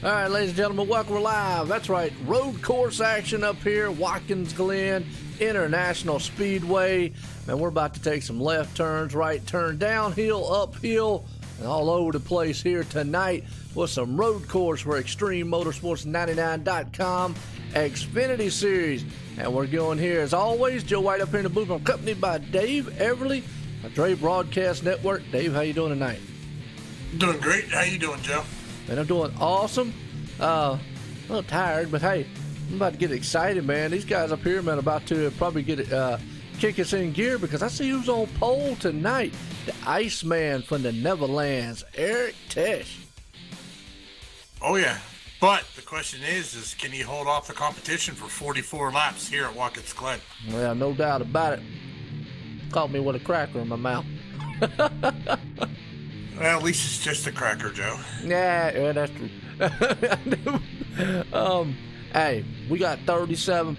All right, ladies and gentlemen, welcome live. That's right, road course action up here, Watkins Glen International Speedway. Man, we're about to take some left turns, right turn, downhill, uphill, and all over the place here tonight with some road course for ExtremeMotorsports99.com Xfinity Series. And we're going here, as always, Joe White up here in the booth. I'm accompanied by Dave Everly, a Dre Broadcast Network. Dave, how you doing tonight? Doing great. How you doing, Joe? Man, I'm doing awesome. A little tired, but hey, I'm about to get excited, man. These guys up here, man, about to probably get kick us in gear because I see who's on pole tonight. The Iceman from the Netherlands, Eric Tesh. Oh, yeah. But the question is can he hold off the competition for 44 laps here at Watkins Glen? Well, no doubt about it. Caught me with a cracker in my mouth. Well, at least it's just a cracker, Joe. Yeah, that's true. Hey, we got 37.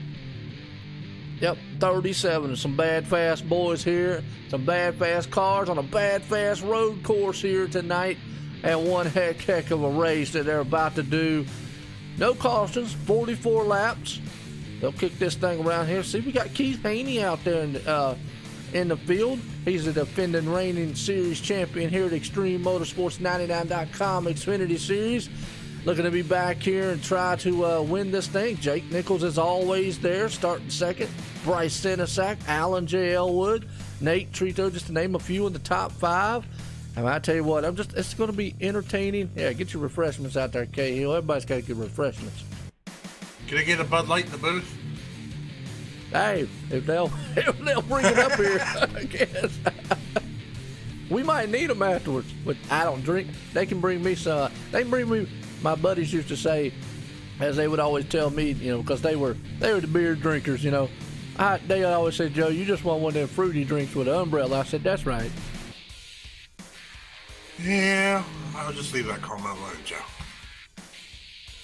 Yep, 37 of some bad fast boys here. Some bad fast cars on a bad fast road course here tonight. And one heck of a race that they're about to do. No cautions, 44 laps. They'll kick this thing around here. See, we got Keith Haney out there in the field. He's the defending reigning series champion here at ExtremeMotorsports99.com Xfinity Series. Looking to be back here and try to win this thing. Jake Nichols is always there, starting second. Bryce Senesac, Alan J. Elwood, Nate Trito, just to name a few in the top five. And I tell you what, it's going to be entertaining. Yeah, get your refreshments out there, Cahill. Everybody's got to get refreshments. Can I get a Bud Light in the booth? Hey, if they'll bring it up here, I guess. We might need them afterwards, but I don't drink. They can bring me some. They can bring me. My buddies used to say, as they would always tell me, you know, because they were the beer drinkers, you know. They always said, Joe, you just want one of them fruity drinks with an umbrella. I said, that's right. Yeah, I'll just leave that comment alone, Joe.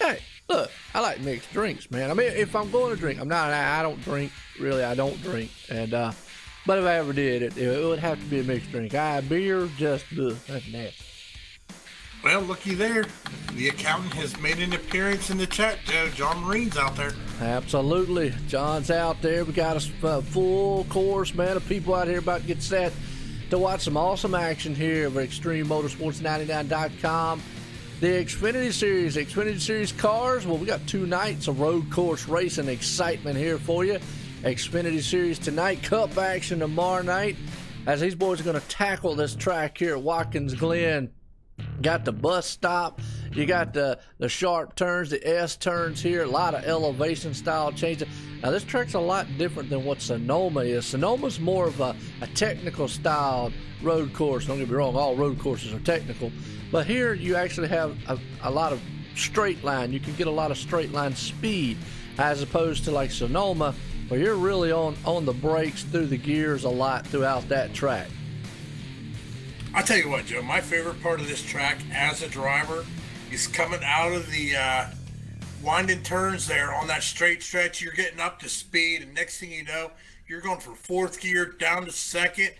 Hey, look, I like mixed drinks, man. I mean, if I'm going to drink, I don't drink, really, I don't drink. And, but if I ever did, it would have to be a mixed drink. Beer, just, that's nasty. Well, looky there. The accountant has made an appearance in the chat, Joe. John Marine's out there. Absolutely. John's out there. We got a full course, man, of people out here about to get set to watch some awesome action here over ExtremeMotorsports99.com. The Xfinity Series cars. Well, we got 2 nights of road course racing excitement here for you. Xfinity Series tonight, Cup action tomorrow night, as these boys are going to tackle this track here at Watkins Glen. Got the bus stop You got the sharp turns, the S turns here, a lot of elevation style changes. Now this track's a lot different than what Sonoma is. Sonoma's more of a technical style road course. Don't get me wrong, all road courses are technical. But here you actually have a lot of straight line. You can get a lot of straight line speed as opposed to like Sonoma, where you're really on the brakes through the gears a lot throughout that track. I'll tell you what, Joe, my favorite part of this track as a driver is coming out of the winding turns there on that straight stretch. You're getting up to speed, and next thing you know, you're going from fourth gear down to second.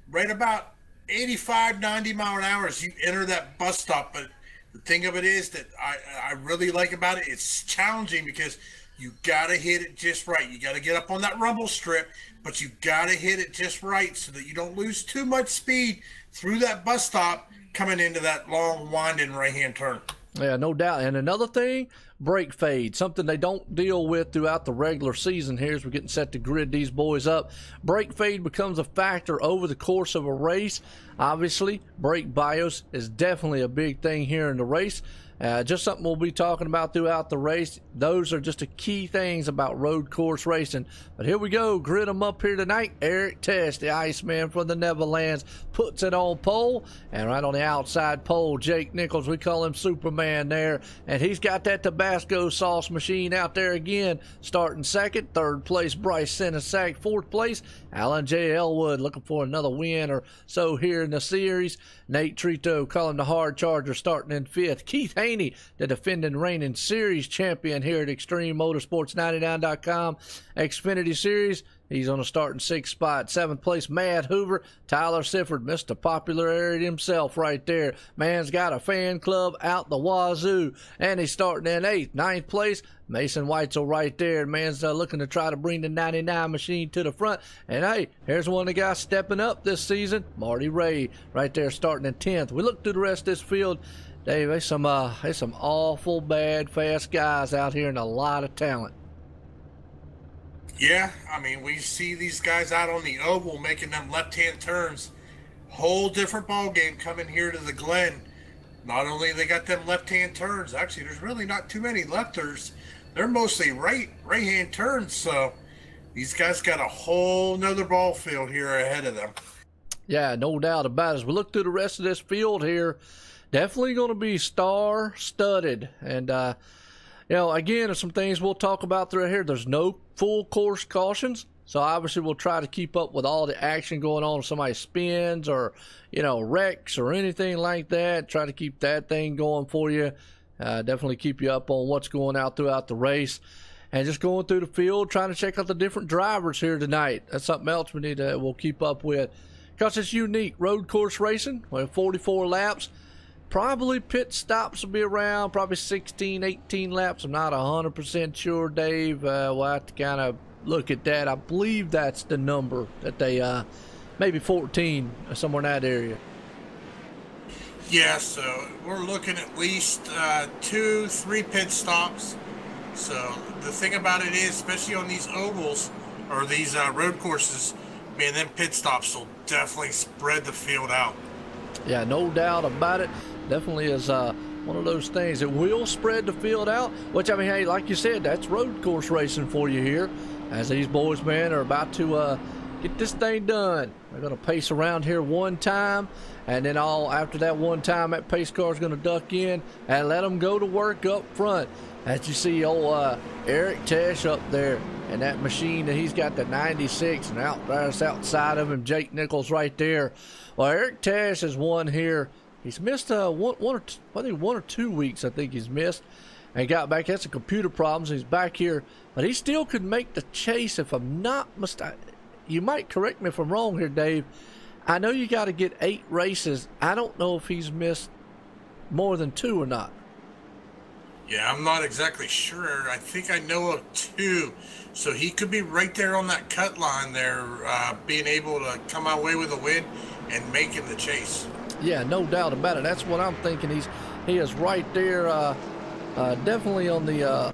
Right about 85, 90 mile an hour as you enter that bus stop. But the thing of it is that I really like about it, it's challenging because you got to hit it just right. You got to get up on that rumble strip, but you got to hit it just right so that you don't lose too much speed through that bus stop coming into that long winding right-hand turn. Yeah, no doubt. And another thing, brake fade, something they don't deal with throughout the regular season here as we're getting set to grid these boys up. Brake fade becomes a factor over the course of a race. Obviously, brake BIOS is definitely a big thing here in the race. Just something we'll be talking about throughout the race. Those are just the key things about road course racing. But here we go, grid them up here tonight. Eric Tesh, the Iceman from the Neverlands, puts it on pole. And right on the outside pole, Jake Nichols, we call him Superman there. And he's got that Tabasco sauce machine out there again, starting second. Third place, Bryce Senesac. Fourth place, Alan J. Elwood, looking for another win or so here in the series. Nate Trito, calling the hard charger, starting in fifth. Keith Haney, the defending reigning series champion here at Extreme Motorsports 99.com Xfinity Series. He's on a starting sixth spot. Seventh place, Mad Hoover. Tyler Sifford, Mr. Popularity himself right there. Man's got a fan club out the wazoo. And he's starting in eighth. Ninth place, Mason Weitzel right there. Man's looking to try to bring the 99 machine to the front. And hey, here's one of the guys stepping up this season, Marty Ray right there starting in 10th. We look through the rest of this field. Dave, there's some awful bad fast guys out here and a lot of talent. Yeah, I mean, we see these guys out on the oval making them left-hand turns. Whole different ball game coming here to the Glen. Not only they got them left-hand turns, actually, there's really not too many lefters. They're mostly right-hand turns, so these guys got a whole nother ball field here ahead of them. Yeah, no doubt about it. As we look through the rest of this field here, definitely going to be star-studded. And, you know, again, there's some things we'll talk about through here. There's no full course cautions, so obviously we'll try to keep up with all the action going on if somebody spins or, you know, wrecks or anything like that. Try to keep that thing going for you. Definitely keep you up on what's going out throughout the race. And just going through the field, trying to check out the different drivers here tonight. That's something else we'll keep up with. Because it's unique. Road course racing, we have 44 laps. Probably pit stops will be around probably 16, 18 laps. I'm not 100% sure, Dave. We'll have to kind of look at that. I believe that's the number that they, maybe 14, somewhere in that area. Yeah, so we're looking at least 2-3 pit stops. So the thing about it is, especially on these ovals or these road courses, man, them pit stops will definitely spread the field out. Yeah, no doubt about it. Definitely is one of those things that will spread the field out, which, I mean, hey, like you said, that's road course racing for you here, as these boys, man, are about to get this thing done. They're going to pace around here one time, and then after that one time, that pace car is going to duck in and let them go to work up front. As you see old Eric Tesh up there, and that machine that he's got, the 96, and out there's outside of him, Jake Nichols right there. Well, Eric Tesh has won here. He's missed one or 2 weeks, I think he's missed, and got back. Had some computer problems. He's back here, but he still could make the chase if I'm not mistaken. You might correct me if I'm wrong here, Dave. I know you got to get 8 races. I don't know if he's missed more than 2 or not. Yeah, I'm not exactly sure. I think I know of 2. So he could be right there on that cut line there, being able to come away with a win and making the chase. Yeah, no doubt about it. That's what I'm thinking. He is right there, definitely on the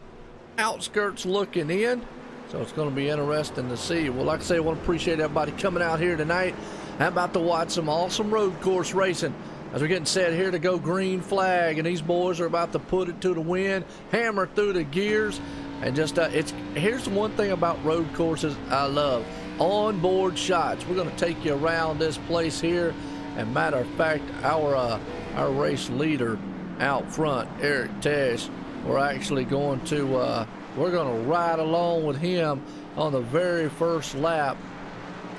outskirts looking in. So it's going to be interesting to see. Well, like I say, I want to appreciate everybody coming out here tonight. I'm about to watch some awesome road course racing. as we're getting set here to go green flag, and these boys are about to put it to the wind, hammer through the gears, and just here's the one thing about road courses I love: onboard shots. We're going to take you around this place here, and matter of fact, our race leader out front, Eric Tesh, we're actually going to ride along with him on the very first lap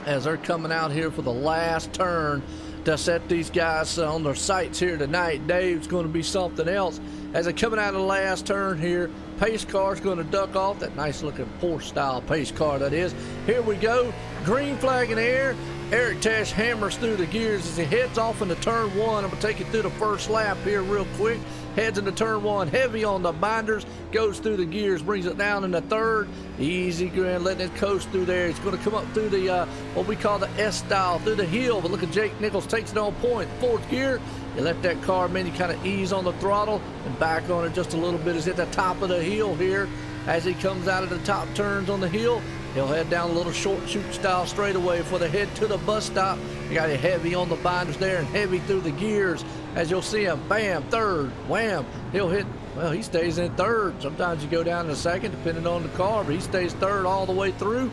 as they're coming out here for the last turn to set these guys on their sights here tonight. Dave's going to be something else as they're coming out of the last turn here. Pace car's going to duck off. That nice looking Porsche style pace car that is. Here we go. Green flag in the air. Eric Tesh hammers through the gears as he heads off into turn one. I'm going to take you through the first lap here real quick. Heads into turn one, heavy on the binders, goes through the gears, brings it down in the third. Easy grand, letting it coast through there. He's going to come up through the, what we call the S style, through the hill. But look at Jake Nichols, takes it on point. Fourth gear, you let that car, man, you kind of ease on the throttle and back on it just a little bit. He's at the top of the hill here. As he comes out of the top turns on the hill, he'll head down a little short shoot style straightaway for the head to the bus stop. You got it heavy on the binders there and heavy through the gears. As you'll see him, bam, third, wham. He'll hit, well, he stays in third. Sometimes you go down in a second, depending on the car, but he stays third all the way through.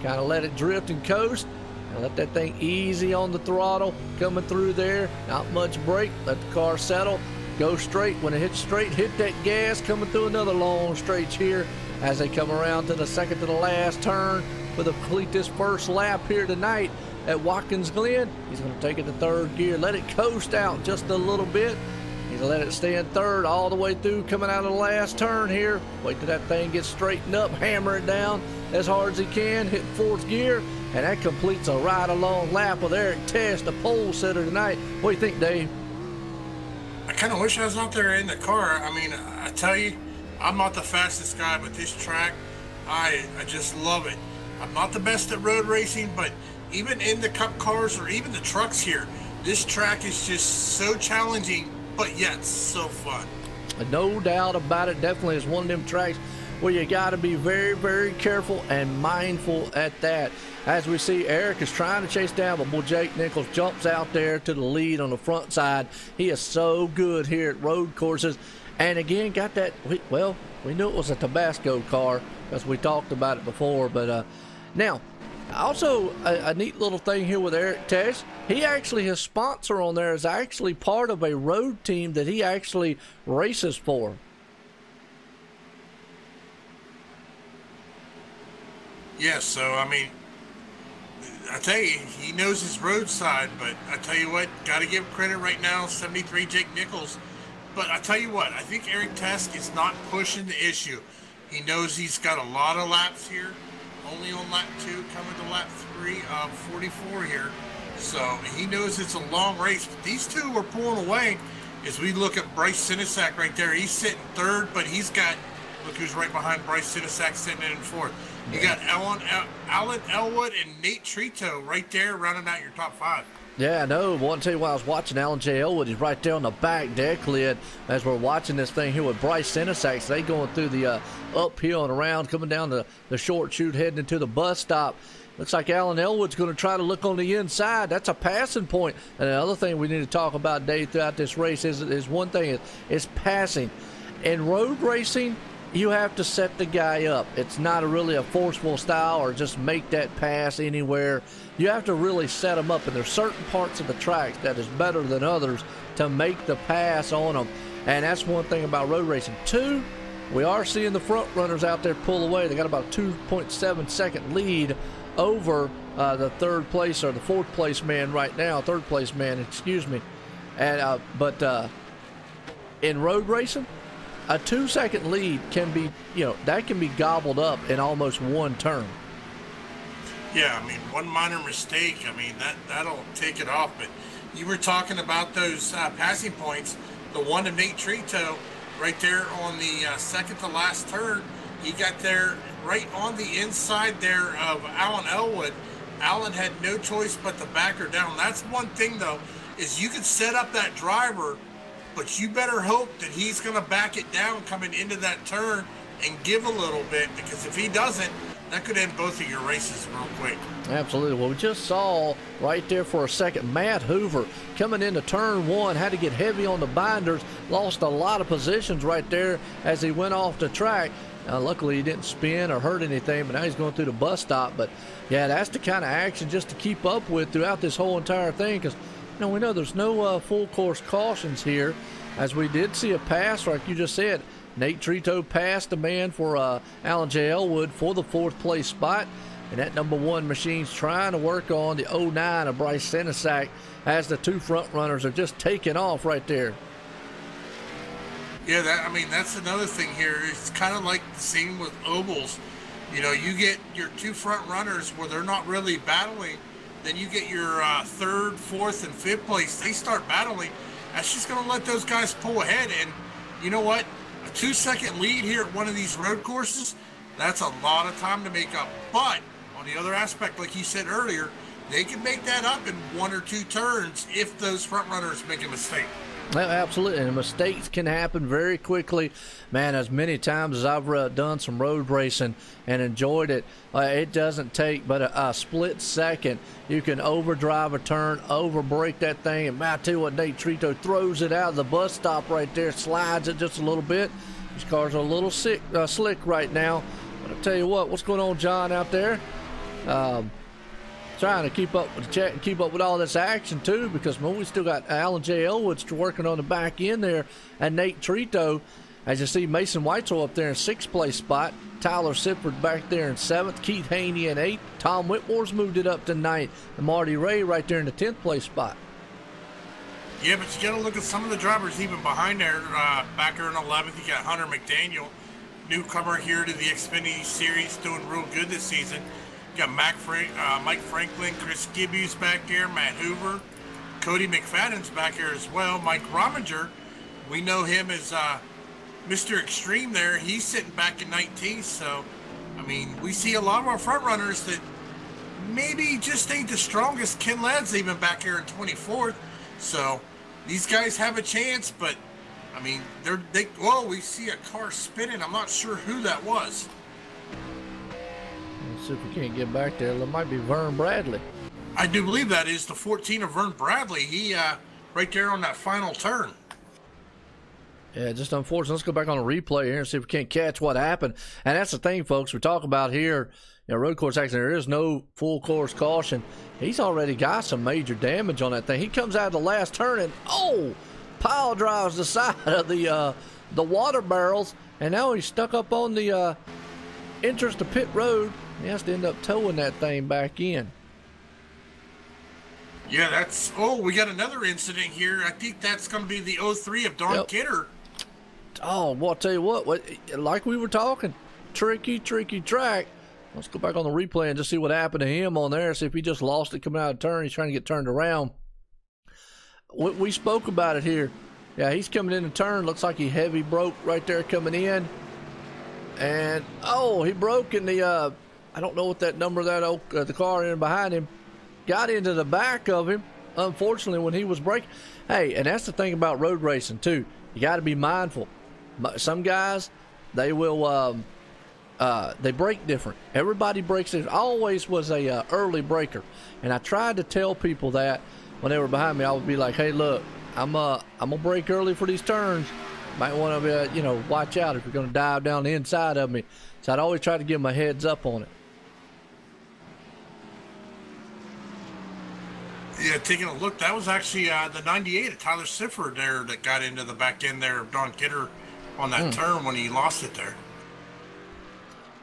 Kind of let it drift and coast. And let that thing easy on the throttle, coming through there. Not much brake, let the car settle. Go straight. When it hits straight, hit that gas, coming through another long stretch here as they come around to the second to the last turn for the complete this first lap here tonight at Watkins Glen. He's going to take it to third gear, let it coast out just a little bit. He's going to let it stay in third all the way through, coming out of the last turn here. Wait till that thing gets straightened up, hammer it down as hard as he can, hit fourth gear, and that completes a ride-along lap with Eric Tesh, the pole setter tonight. What do you think, Dave? I kind of wish I was out there in the car. I mean, I tell you, I'm not the fastest guy, but this track, I just love it. I'm not the best at road racing, but even in the cup cars or even the trucks here, this track is just so challenging, but yet so fun. No doubt about it. Definitely is one of them tracks where you got to be very, very careful and mindful at that. As we see, Eric is trying to chase down, but boy, Jake Nichols jumps out there to the lead on the front side. He is so good here at road courses. And again, got that, well, we knew it was a Tabasco car because we talked about it before. But now, also a neat little thing here with Eric Tesh. He actually, his sponsor on there is actually part of a road team that he actually races for. Yeah, so, I mean, I tell you, he knows his roadside, but I tell you what, got to give credit right now, 73 Jake Nichols. But I tell you what, I think Eric Tesh is not pushing the issue. He knows he's got a lot of laps here, only on lap 2, coming to lap 3 of 44 here. So he knows it's a long race. But these two are pulling away as we look at Bryce Sinisak right there. He's sitting third, but he's got, look who's right behind Bryce Sinisak sitting in fourth. You got Alan Elwood and Nate Trito right there rounding out your top 5. Yeah, I know. I want to tell you while I was watching Alan J. Elwood, he's right there on the back deck lid as we're watching this thing here with Bryce Sinisak. They going through the uphill and around, coming down the short chute, heading into the bus stop. Looks like Alan Elwood's going to try to look on the inside. That's a passing point. And another thing we need to talk about, Dave, throughout this race is one thing is passing. In road racing, you have to set the guy up. It's not really a forceful style or just make that pass anywhere. You have to really set them up, and there's certain parts of the track that is better than others to make the pass on them. And that's one thing about road racing. 2, we are seeing the front runners out there pull away. They got about a 2.7 second lead over the third place or the fourth place man right now. Third place man, excuse me. And but in road racing, a 2-second lead can be, that can be gobbled up in almost one turn. Yeah, I mean, one minor mistake, I mean, that'll take it off. But you were talking about those passing points. The one to Nate Trito right there on the second to last turn, he got there right on the inside there of Alan Elwood. Alan had no choice but to back her down. That's one thing, though, is you can set up that driver, but you better hope that he's going to back it down coming into that turn and give a little bit, because if he doesn't, that could end both of your races real quick. Absolutely. Well, we just saw right there for a second, Matt Hoover coming into turn one, had to get heavy on the binders, lost a lot of positions right there as he went off the track. Luckily, he didn't spin or hurt anything, but now he's going through the bus stop. But, yeah, that's the kind of action just to keep up with throughout this whole entire thing, because, you know, we know there's no full course cautions here, as we did see a pass, like you just said. Nate Trito passed the man for Alan J. Elwood for the 4th place spot. And that number 1 machine's trying to work on the 09 of Bryce Senesac as the 2 front runners are just taking off right there. Yeah, that's another thing here. It's kind of like the same with ovals. You know, you get your 2 front runners where they're not really battling. Then you get your 3rd, 4th, and 5th place. They start battling. That's just going to let those guys pull ahead. And you know what? A 2-second lead here at one of these road courses, that's a lot of time to make up. But on the other aspect, like you said earlier, they can make that up in 1 or 2 turns if those front runners make a mistake. Absolutely, and mistakes can happen very quickly. Man, as many times as I've done some road racing and enjoyed it, it doesn't take but a split second. You can overdrive a turn, overbrake that thing, and I tell you what, Nate Trito throws it out of the bus stop right there, slides it just a little bit. These cars are a little slick right now. But I tell you what, what's going on, John, out there? Trying to keep up with the chat and keep up with all this action too, because we still got Alan J. Elwoods working on the back end there, and Nate Trito. As you see, Mason Whitesell up there in 6th place spot, Tyler Sifford back there in 7th, Keith Haney in 8th, Tom Whitmore's moved it up to 9th, and Marty Ray right there in the 10th place spot. Yeah, but you got to look at some of the drivers even behind there. Back there in 11th, you got Hunter McDaniel, newcomer here to the Xfinity Series, doing real good this season. You got Mike Franklin, Chris Gibby's back there, Matt Hoover, Cody McFadden's back here as well. Mike Rominger, we know him as Mr. Extreme there. He's sitting back in 19th. So, I mean, we see a lot of our front runners that maybe just ain't the strongest. Ken Ladd's even back here in 24th. So, these guys have a chance, but, I mean, we see a car spinning. I'm not sure who that was. Let's see if we can't get back there. It might be Vern Bradley. I do believe that is the 14 of Vern Bradley. He right there on that final turn. Yeah, just unfortunate. Let's go back on a replay here and see if we can't catch what happened. And that's the thing, folks. We talk about here, you know, road course accident. There is no full course caution. He's already got some major damage on that thing. He comes out of the last turn and pile drives the side of the water barrels, and now he's stuck up on the entrance to pit road. He has to end up towing that thing back in. Yeah, we got another incident here. I think that's going to be the 03 of Don Kidder. Oh, well, I'll tell you what, like we were talking, tricky track. Let's go back on the replay and just see what happened to him on there, see if he just lost it coming out of turn. He's trying to get turned around. We spoke about it here. Yeah, he's coming in the turn. Looks like he heavy broke right there coming in. And, he broke in the, I don't know what that number that the car in behind him, got into the back of him, unfortunately, when he was braking. Hey, and that's the thing about road racing, too. You got to be mindful. Some guys, they will, they brake different. Everybody brakes different. I always was a early braker, and I tried to tell people that when they were behind me. I would be like, hey, look, I'm gonna brake early for these turns. Might want to, watch out if you're going to dive down the inside of me. So I'd always try to give them a heads up on it. Yeah, taking a look, that was actually the 98 of Tyler Sifford there that got into the back end there of Don Kidder on that turn when he lost it there.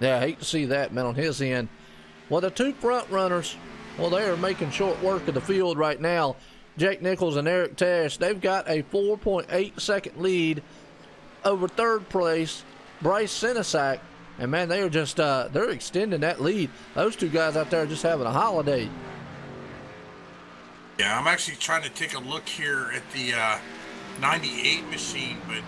Yeah, I hate to see that, man, on his end. Well, the 2 front runners, they are making short work of the field right now. Jake Nichols and Eric Tash, they've got a 4.8 second lead over 3rd place, Bryce Senesac. And, man, they are just, they're extending that lead. Those 2 guys out there are just having a holiday. Yeah, I'm actually trying to take a look here at the 98 machine, but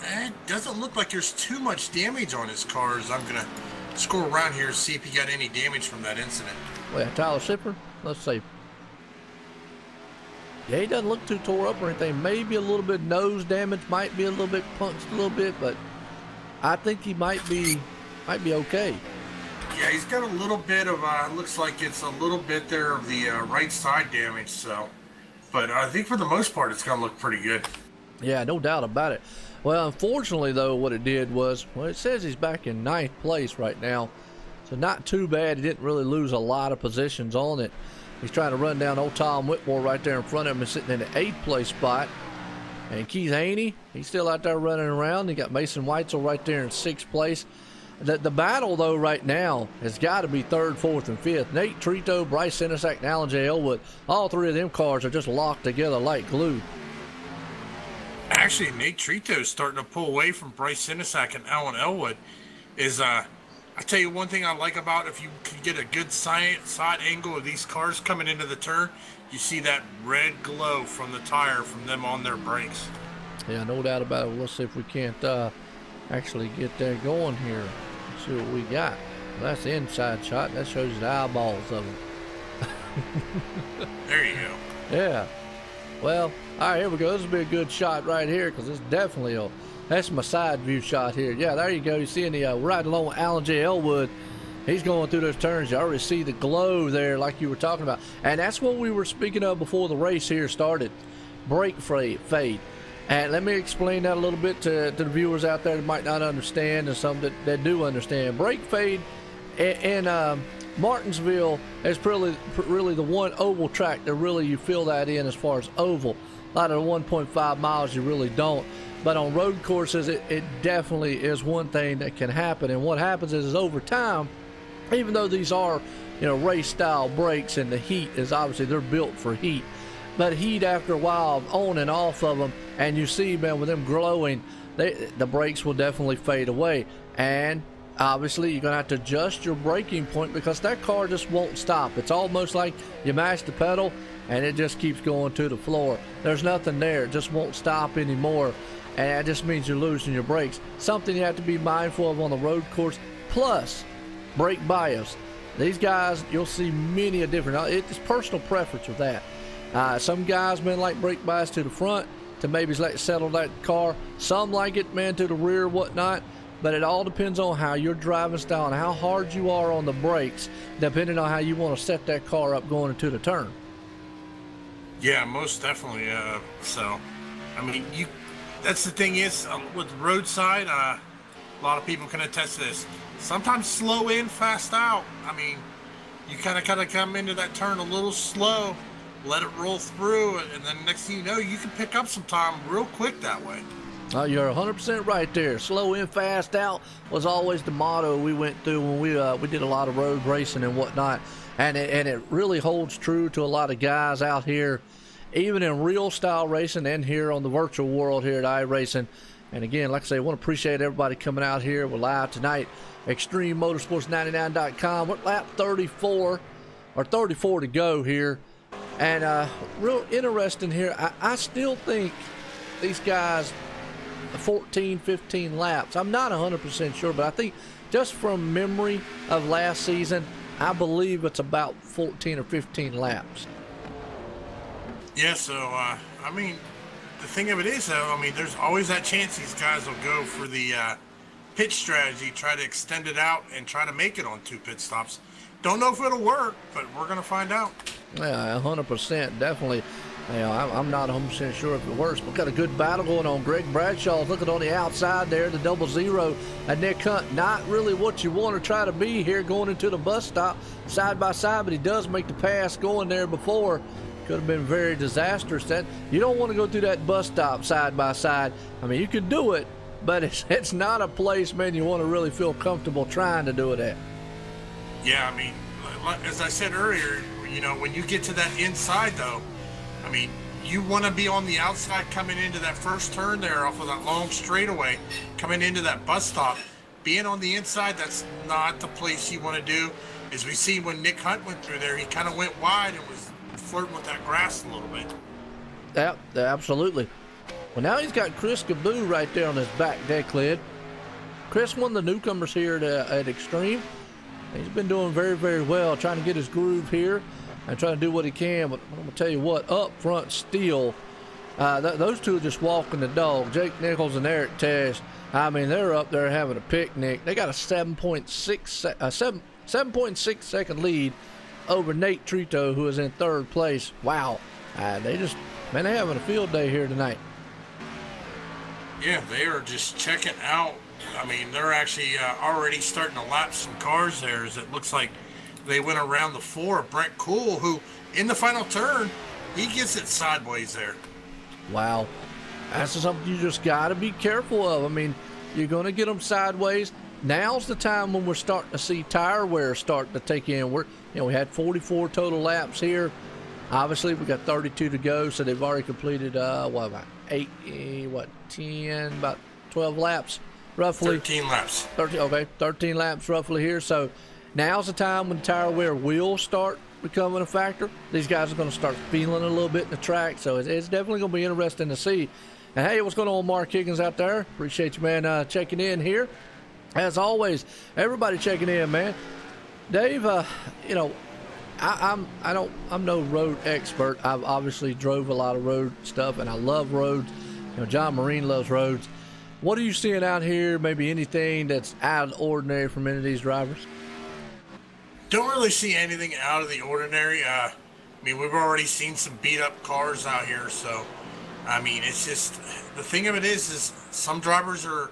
it doesn't look like there's too much damage on his cars. I'm going to scroll around here and see if he got any damage from that incident. Well, Tyler Sifford, let's see. Yeah, he doesn't look too tore up or anything. Maybe a little bit nose damage, might be a little bit punched a little bit, but I think he might be okay. Yeah, he's got a little bit of, looks like it's a little bit there of the right side damage, so. But I think for the most part, it's going to look pretty good. Yeah, no doubt about it. Well, unfortunately, though, what it did was, well, it says he's back in 9th place right now. So not too bad. He didn't really lose a lot of positions on it. He's trying to run down old Tom Whitmore right there in front of him and sitting in the 8th place spot. And Keith Haney, he's still out there running around. You got Mason Weitzel right there in 6th place. The battle, though, right now has got to be 3rd, 4th, and 5th. Nate Trito, Bryce Senesack, and Alan J. Elwood. All three of them cars are just locked together like glue. Actually, Nate Trito is starting to pull away from Bryce Senesack and Alan Elwood. I tell you one thing I like about, if you can get a good side angle of these cars coming into the turn, you see that red glow from the tire from them on their brakes. Yeah, no doubt about it. Let's see if we can't actually get that going here. Let's see what we got. Well, that's the inside shot. That shows you the eyeballs of them. There you go. Yeah. Well, all right, here we go. This will be a good shot right here because it's definitely that's my side view shot here. Yeah, there you go. You're seeing the right along with Alan J. Elwood. He's going through those turns. You already see the glow there like you were talking about. And that's what we were speaking of before the race here started. Brake fade. And let me explain that a little bit to the viewers out there that might not understand and some that do understand. Brake fade in Martinsville is really the one oval track that really you feel that in as far as oval. A lot of the 1.5 miles you really don't. But on road courses, it definitely is one thing that can happen. And what happens is over time, even though these are, race style brakes and the heat is obviously they're built for heat. But heat after a while on and off of them, and you see, man, with them glowing, the brakes will definitely fade away. And obviously, you're going to have to adjust your braking point because that car just won't stop. It's almost like you mash the pedal and it just keeps going to the floor. There's nothing there. It just won't stop anymore. And that just means you're losing your brakes. Something you have to be mindful of on the road course. Plus, brake bias. These guys, you'll see many a different. It's personal preference with that. Some guys, man, like brake bias to the front to maybe let settle that car. Some like it, man, to the rear, whatnot. But it all depends on how your driving style and how hard you are on the brakes, depending on how you want to set that car up going into the turn. Yeah, most definitely. So, I mean, that's the thing is, with roadside, a lot of people can attest to this. Sometimes slow in, fast out. I mean, you kind of come into that turn a little slow, let it roll through, and then next thing you know, you can pick up some time real quick that way. You're 100% right there. Slow in, fast out was always the motto we went through when we did a lot of road racing and whatnot. And it really holds true to a lot of guys out here, even in real style racing and here on the virtual world here at iRacing. And again, like I say, I want to appreciate everybody coming out here. We're live tonight, ExtremeMotorsports99.com. We're at lap 34, or 34 to go here. And real interesting here. I still think these guys, 14, 15 laps. I'm not 100% sure, but I think just from memory of last season, I believe it's about 14 or 15 laps. Yeah, so, I mean, the thing of it is, though, I mean, there's always that chance these guys will go for the pit strategy, try to extend it out and try to make it on 2 pit stops. Don't know if it'll work, but we're going to find out. Yeah, 100%, definitely. I'm not 100% sure if it works. We've got a good battle going on. Greg Bradshaw's looking on the outside there, the 00, and Nick Hunt. Not really what you want to try to be here going into the bus stop side by side, but he does make the pass going there before. Could have been very disastrous. That you don't want to go through that bus stop side by side. I mean, you can do it, but it's not a place, man, you want to really feel comfortable trying to do it at. Yeah, I mean, as I said earlier, when you get to that inside, though, I mean, you want to be on the outside coming into that first turn there off of that long straightaway, coming into that bus stop. Being on the inside, that's not the place you want to do. As we see when Nick Hunt went through there, he kind of went wide and was flirting with that grass a little bit. Yeah, absolutely. Well, now he's got Chris Caboo right there on his back deck lid. Chris, one of the newcomers here at Extreme. He's been doing very, very well, trying to get his groove here and trying to do what he can. But I'm going to tell you what, up front still, those two are just walking the dog. Jake Nichols and Eric Tesh, I mean, they're up there having a picnic. They got a 7.6, 7.6 second lead over Nate Trito, who is in third place. Wow. They just, man, they're having a field day here tonight. Yeah, they are just checking out. I mean, they're actually already starting to lap some cars there, as it looks like they went around the 4. Brent Cool, who in the final turn, he gets it sideways there. Wow. That's something you just got to be careful of. I mean, you're going to get them sideways. Now's the time when we're starting to see tire wear starting to take in. We had 44 total laps here. Obviously, we got 32 to go, so they've already completed, about 12 laps, roughly. 13 laps. 13 laps roughly here. So now's the time when tire wear will start becoming a factor. These guys are going to start feeling a little bit in the track, so it's definitely going to be interesting to see. And hey, what's going on, Mark Higgins out there? Appreciate you, man, checking in here. As always, everybody checking in, man. Dave, I'm no road expert. I've obviously drove a lot of road stuff, and I love roads. John Marine loves roads. What are you seeing out here? Maybe anything that's out of the ordinary from any of these drivers? Don't really see anything out of the ordinary. I mean, we've already seen some beat-up cars out here, so I mean, it's just, the thing of it is some drivers are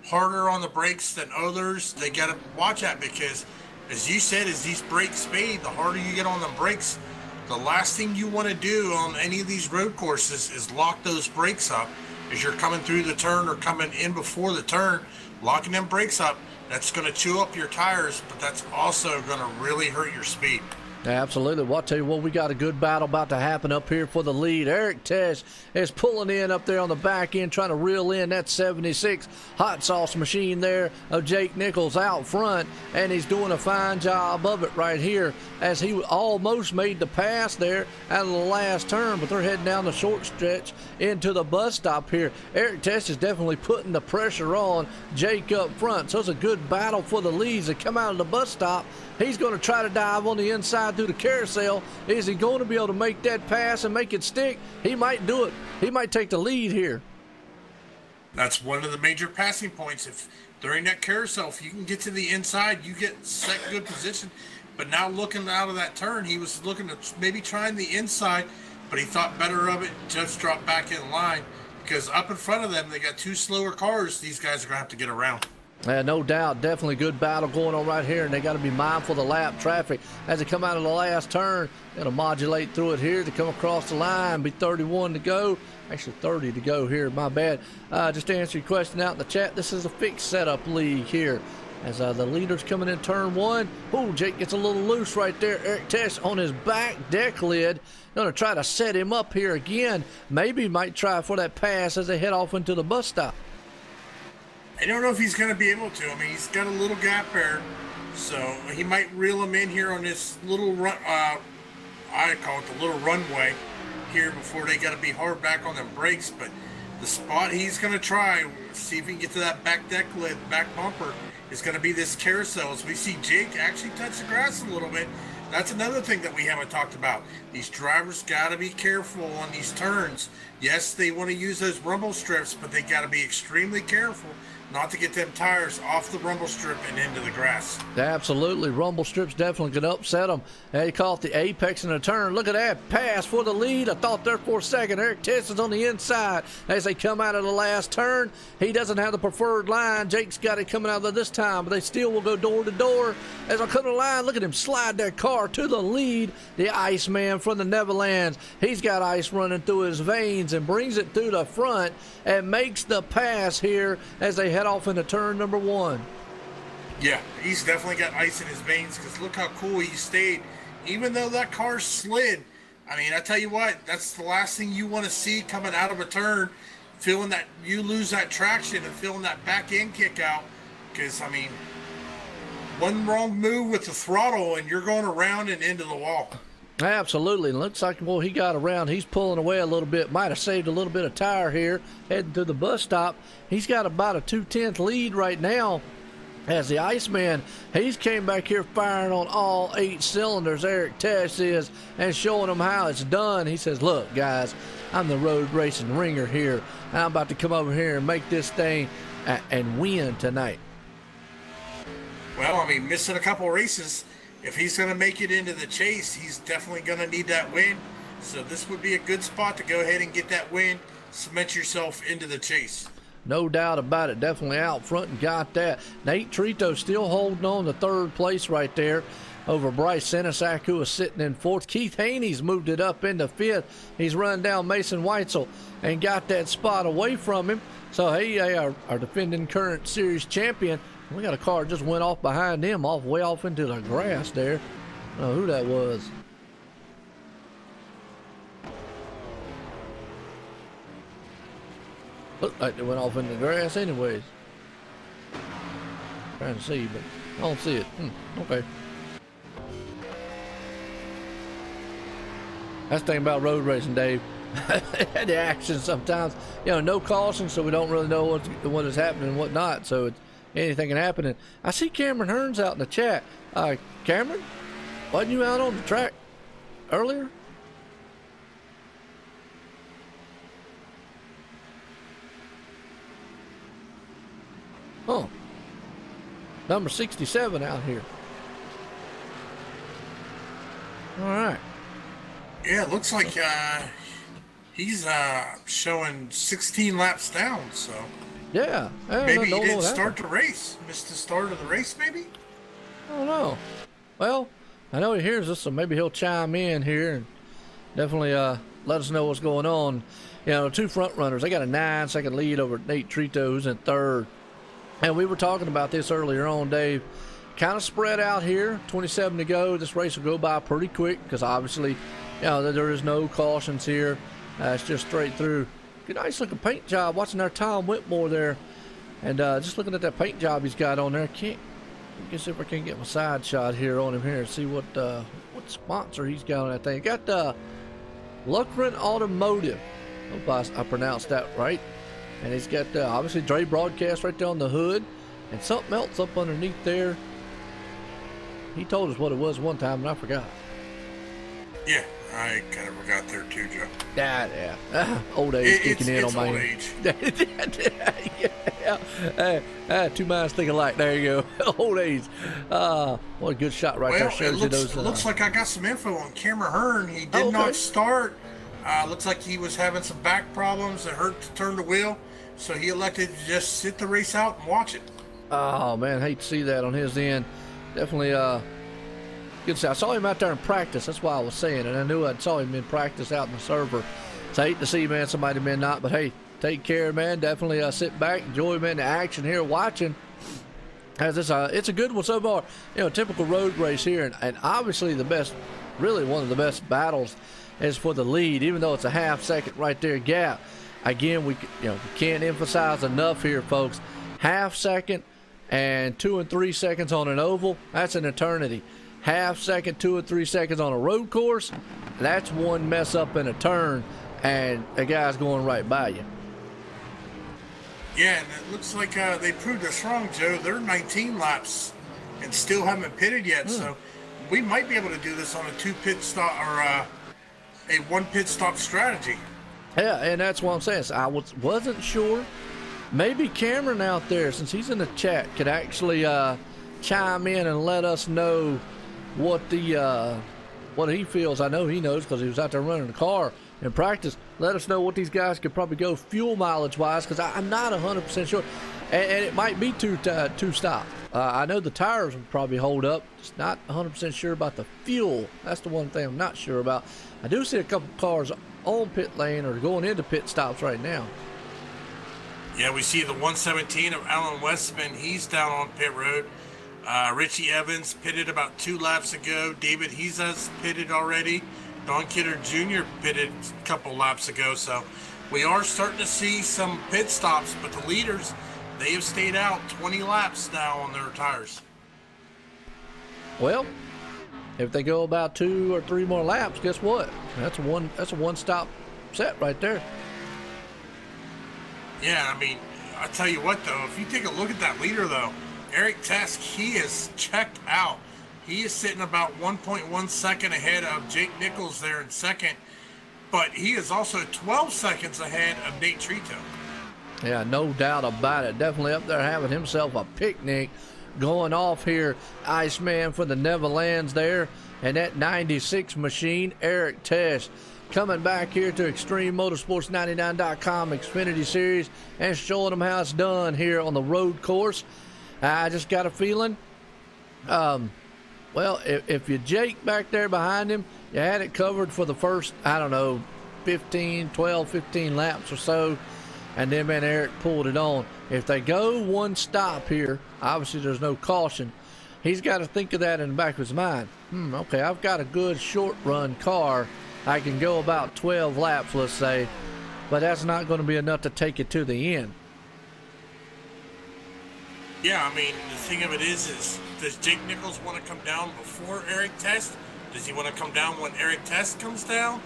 harder on the brakes than others. They got to watch that because, as you said, as these brakes fade, the harder you get on the brakes, the last thing you want to do on any of these road courses is lock those brakes up as you're coming through the turn or coming in before the turn. Locking them brakes up, that's going to chew up your tires, but that's also going to really hurt your speed. Absolutely. Well, I'll tell you what, we got a good battle about to happen up here for the lead. Eric Tesh is pulling in up there on the back end, trying to reel in that 76 hot sauce machine there of Jake Nichols out front, and he's doing a fine job of it right here as he almost made the pass there out of the last turn, but they're heading down the short stretch into the bus stop here. Eric Tesh is definitely putting the pressure on Jake up front, so it's a good battle for the leads to come out of the bus stop. He's going to try to dive on the inside through the carousel. Is he going to be able to make that pass and make it stick? He might do it. He might take the lead here. That's one of the major passing points. If during that carousel, if you can get to the inside, you get set good position. But now looking out of that turn, he was looking at maybe trying the inside, but he thought better of it, just dropped back in line. Because up in front of them, they got two slower cars. These guys are going to have to get around. No doubt. Definitely good battle going on right here, and they got to be mindful of the lap traffic as they come out of the last turn. Got to modulate through it here to come across the line. Be 31 to go. Actually, 30 to go here. My bad. Just to answer your question out in the chat, this is a fixed setup league here. As the leader's coming in turn one. Oh, Jake gets a little loose right there. Eric Tesh on his back deck lid. Going to try to set him up here again. Maybe might try for that pass as they head off into the bus stop. I don't know if he's going to be able to. I mean, he's got a little gap there, so he might reel him in here on this little run. I call it the little runway here before they got to be hard back on them brakes. But the spot he's going to try, see if he can get to that back deck lid, back bumper, is going to be this carousel. As we see Jake actually touch the grass a little bit. That's another thing that we haven't talked about. These drivers got to be careful on these turns. Yes, they want to use those rumble strips, but they got to be extremely careful not to get them tires off the rumble strip and into the grass. Absolutely. Rumble strips definitely could upset them. They call it the apex in the turn. Look at that pass for the lead. I thought there for a second. Eric Tesh is on the inside as they come out of the last turn. He doesn't have the preferred line. Jake's got it coming out of this time, but they still will go door to door. As I come to the line, look at him slide that car to the lead. The Iceman from the Netherlands. He's got ice running through his veins and brings it through the front and makes the pass here as they head off into turn number one. Yeah, he's definitely got ice in his veins because look how cool he stayed. Even though that car slid, I mean, I tell you what, that's the last thing you want to see coming out of a turn, feeling that you lose that traction and feeling that back end kick out. Because, I mean, one wrong move with the throttle and you're going around and into the wall. Absolutely. And looks like, well, he got around. He's pulling away a little bit. Might have saved a little bit of tire here heading to the bus stop. He's got about a 2/10 lead right now as the Iceman. He's came back here firing on all 8 cylinders. Eric Tesh is, and showing them how it's done. He says, look, guys, I'm the road racing ringer here. I'm about to come over here and make this thing and win tonight. Well, I mean, missing a couple races, if he's going to make it into the chase, he's definitely going to need that win. So this would be a good spot to go ahead and get that win, cement yourself into the chase. No doubt about it. Definitely out front and got that. Nate Trito still holding on to third place right there over Bryce Senesac, who is sitting in fourth. Keith Haney's moved it up into fifth. He's run down Mason Weitzel and got that spot away from him. So, hey, our defending current series champion, we got a car just went off behind him, way off into the grass there. I don't know who that was. Looked like they went off into the grass anyways. Trying to see, but I don't see it. Okay. That's the thing about road racing, Dave. The action sometimes, no caution, so we don't really know what is happening and what not. So anything can happen. And I see Cameron Hearns out in the chat. Cameron, wasn't you out on the track earlier? Oh, number 67 out here. All right. Yeah, it looks like he's showing 16 laps down, so yeah, maybe he didn't start the race. Missed the start of the race, maybe? I don't know. Well, I know he hears us, so maybe he'll chime in here and definitely let us know what's going on. The two front runners, they got a 9-second lead over Nate Trito, who's in third. And we were talking about this earlier on, Dave. Kind of spread out here, 27 to go. This race will go by pretty quick because obviously, there is no cautions here. It's just straight through. Good, nice looking paint job. Watching our Tom Whitmore there, and just looking at that paint job he's got on there. Can't see if I can get my side shot here on him here and see what sponsor he's got on that thing. Got Lucran Automotive. Hope I pronounced that right. And he's got obviously Dre Broadcast right there on the hood, and something else up underneath there. He told us what it was one time, and I forgot. Yeah, I kind of forgot there too, Joe. Yeah. Old age kicking in on my age. Yeah. Two minds thinking alike. There you go. Old age. What a good shot right there. Shows you those. It looks like I got some info on Cameron Hearn. He did not start. Looks like he was having some back problems that hurt to turn the wheel, so he elected to just sit the race out and watch it. Oh man, hate to see that on his end. Definitely good to see. I saw him out there in practice. That's why I was saying it. I knew I saw him in practice out in the server. So I hate to see, man, somebody may not, but hey, take care, man. Definitely sit back, enjoy, man, the action here, watching. As it's a good one so far. Typical road race here, and obviously the best, really one of the best battles is for the lead, even though it's a half-second right there gap. Again, we can't emphasize enough here, folks. Half-second and 2 and 3 seconds on an oval, that's an eternity. Half-second, 2 and 3 seconds on a road course, that's one mess up in a turn, and a guy's going right by you. Yeah, and it looks like they proved us wrong, Joe. They're 19 laps and still haven't pitted yet, so we might be able to do this on a 2-pit stop or a 1-pit stop strategy. Yeah, and that's what I'm saying. So I wasn't sure. Maybe Cameron out there, since he's in the chat, could actually chime in and let us know what he feels. I know he knows because he was out there running the car in practice. Let us know what these guys could probably go fuel mileage wise, because I'm not 100% sure, and it might be two stop. I know the tires will probably hold up. Just not 100% sure about the fuel. That's the one thing I'm not sure about. I do see a couple cars on pit lane or going into pit stops right now. Yeah, we see the 117 of Alan Westman. He's down on pit road. Richie Evans pitted about 2 laps ago. David Hezas pitted already. Don Kidder Jr. pitted a couple laps ago. So we are starting to see some pit stops, but the leaders, they have stayed out 20 laps now on their tires. Well, if they go about 2 or 3 more laps, guess what? That's a one-stop set right there. Yeah, I mean, I tell you what, though, if you take a look at that leader, though, Eric Tesk, he is checked out. He is sitting about 1.1 second ahead of Jake Nichols there in second, but he is also 12 seconds ahead of Nate Trito. Yeah, no doubt about it. Definitely up there having himself a picnic. going off here. Iceman for the Netherlands there. And that 96 machine, Eric Test, coming back here to ExtremeMotorsports99.com Xfinity Series and showing them how it's done here on the road course. I just got a feeling, well, if you Jake back there behind him, you had it covered for the first, I don't know, 15 laps or so, and then, man, Eric pulled it on. If they go one stop here, obviously there's no caution. He's got to think of that in the back of his mind. Okay, I've got a good short run car. I can go about 12 laps, let's say, but that's not going to be enough to take it to the end. Yeah, I mean, the thing of it is does Jake Nichols want to come down before Eric Test? Does he want to come down when Eric Test comes down?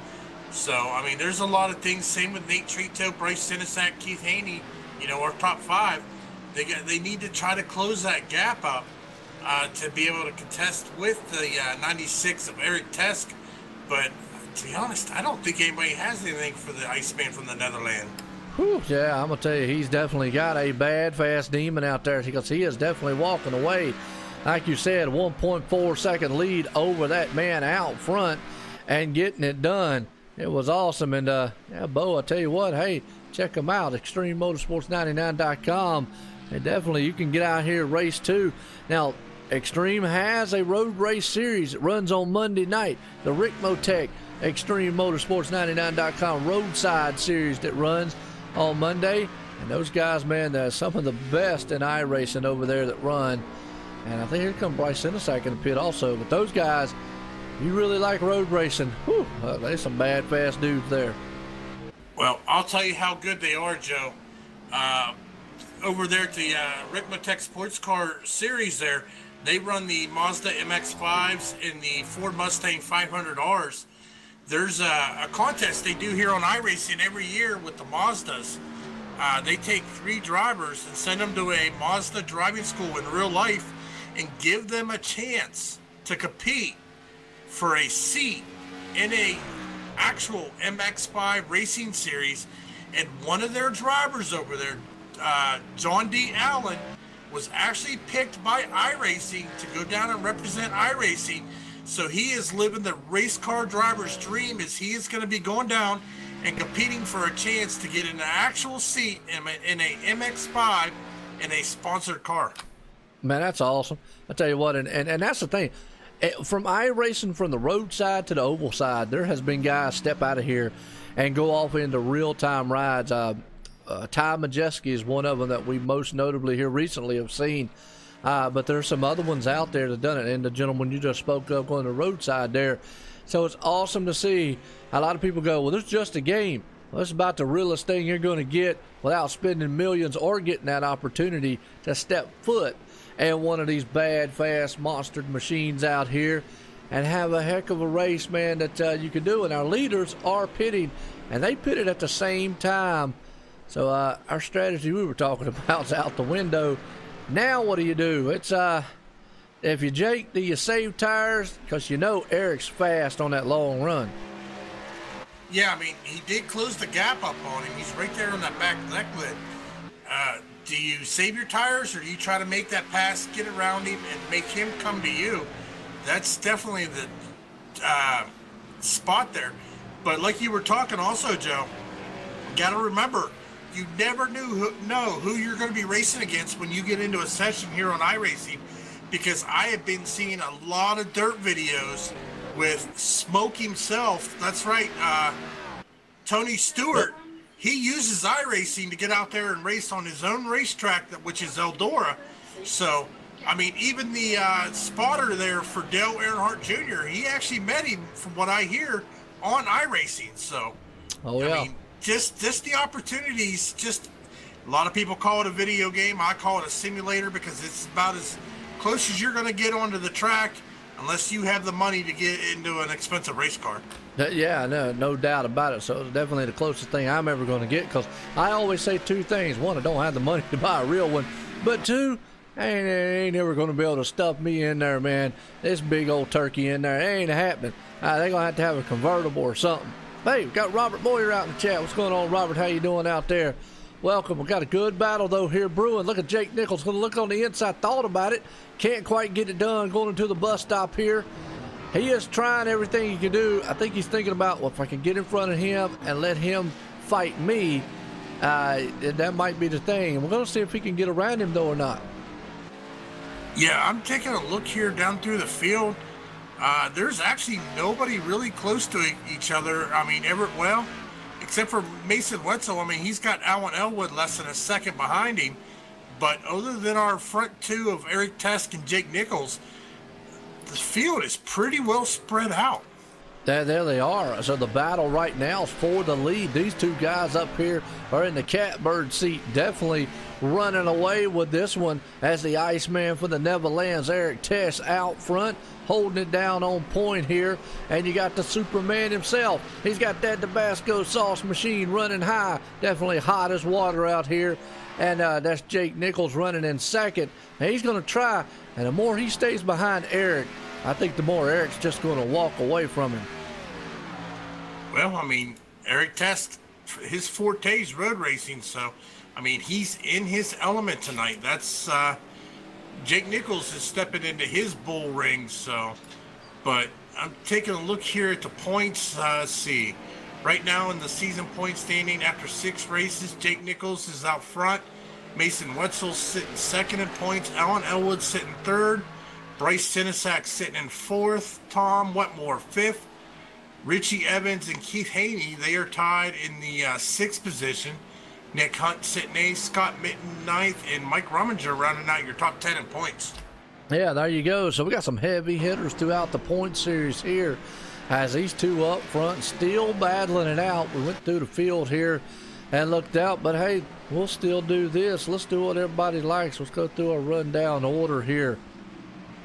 So, I mean, there's a lot of things. Same with Nate Trito, Bryce Sinisak, Keith Haney, you know, our top five. They need to try to close that gap up to be able to contest with the 96 of Eric Test. But to be honest, I don't think anybody has anything for the Iceman from the Netherlands. Whew, yeah, I'm going to tell you, he's definitely got a bad, fast demon out there because he is definitely walking away. Like you said, 1.4 second lead over that man out front and getting it done. It was awesome. And, yeah, Bo, I tell you what, hey, check them out, ExtremeMotorsports99.com. And definitely you can get out here and race too. Now, Extreme has a road race series. It runs on Monday night. The Rick Motec ExtremeMotorsports99.com roadside series that runs on Monday. And those guys, man, they're some of the best in iRacing over there that run. And I think here comes Bryce Sinisak in the pit also. But those guys, you really like road racing. Whew, there's some bad, fast dudes there. Well, I'll tell you how good they are, Joe. Over there at the Rick Motec Sports Car Series there, they run the Mazda MX-5s and the Ford Mustang 500Rs. There's a contest they do here on iRacing every year with the Mazdas. They take 3 drivers and send them to a Mazda driving school in real life and give them a chance to compete for a seat in a actual MX-5 racing series. And one of their drivers over there, John D. Allen, was actually picked by iRacing to go down and represent iRacing. So he is living the race car driver's dream, as he is going to be going down and competing for a chance to get an actual seat in a MX-5 in a sponsored car. Man, that's awesome. I tell you what, and that's the thing. From iRacing, from the road side to the oval side, there has been guys step out of here and go off into real-time rides. Ty Majeski is one of them that we most notably here recently have seen. But there's some other ones out there that done it. And the gentleman you just spoke of on the roadside there. So it's awesome to see. A lot of people go, well, this is just a game. Well, it's about the realest thing you're going to get without spending millions or getting that opportunity to step foot in one of these bad, fast, monstered machines out here and have a heck of a race, man, that you can do. And our leaders are pitting, and they pitted at the same time. So our strategy we were talking about is out the window. Now what do? It's if you Jake, do you save tires? Because you know Eric's fast on that long run. Yeah, I mean, he did close the gap up on him. He's right there on that back neck lid. Do you save your tires, or do you try to make that pass, get around him, and make him come to you? That's definitely the spot there. But like you were talking also, Joe, got to remember, you never know who you're going to be racing against when you get into a session here on iRacing, because I have been seeing a lot of dirt videos with Smoke himself. That's right, Tony Stewart. He uses iRacing to get out there and race on his own racetrack, which is Eldora. So, I mean, even the spotter there for Dale Earnhardt Jr., he actually met him, from what I hear, on iRacing. So, I mean, just the opportunities. Just a lot of people call it a video game. I call it a simulator, because it's about as close as you're going to get onto the track, unless you have the money to get into an expensive race car. Yeah, no doubt about it. So it's definitely the closest thing I'm ever going to get, because I always say 2 things. 1, I don't have the money to buy a real one. But 2, I ain't never going to be able to stuff me in there, man. This big old turkey in there, it ain't happening. They're going to have a convertible or something. Hey, we've got Robert Boyer out in the chat. What's going on, Robert? How you doing out there? welcome. We got a good battle, though, here brewing. Look at Jake Nichols. Going to look on the inside. Thought about it. Can't quite get it done going into the bus stop here. He is trying everything he can do. I think he's thinking about, well, if I can get in front of him and let him fight me, that might be the thing. And we're going to see if he can get around him, though, or not. Yeah, I'm taking a look here down through the field. There's actually nobody really close to each other. I mean, well, except for Mason Wetzel. I mean, he's got Alan Elwood less than a second behind him. But other than our front two of Eric Tesk and Jake Nichols, the field is pretty well spread out. There they are. So the battle right now is for the lead. These two guys up here are in the catbird seat, definitely running away with this one as the Iceman for the Neverlands, Eric Tess, out front, holding it down on point here. And you got the Superman himself. He's got that Tabasco sauce machine running high, definitely hot as water out here. And that's Jake Nichols running in second. And he's going to try, and the more he stays behind Eric, I think the more Eric's just going to walk away from him. Well, I mean, Eric Test, his forte is road racing, so, I mean, he's in his element tonight. That's, Jake Nichols is stepping into his bull ring, so, but I'm taking a look here at the points. Let's see. Right now in the season point standing after 6 races, Jake Nichols is out front. Mason Wetzel's sitting second in points. Alan Elwood sitting third. Bryce Sinisak sitting in fourth. Tom Wetmore fifth. Richie Evans and Keith Haney, they are tied in the 6th position. Nick Hunt sitting 8th. Scott Mitten 9th. And Mike Rumminger rounding out your top 10 in points. Yeah, there you go. So we got some heavy hitters throughout the point series here. As these two up front still battling it out. We went through the field here and looked out, but hey, we'll still do this. Let's do what everybody likes. Let's go through our rundown order here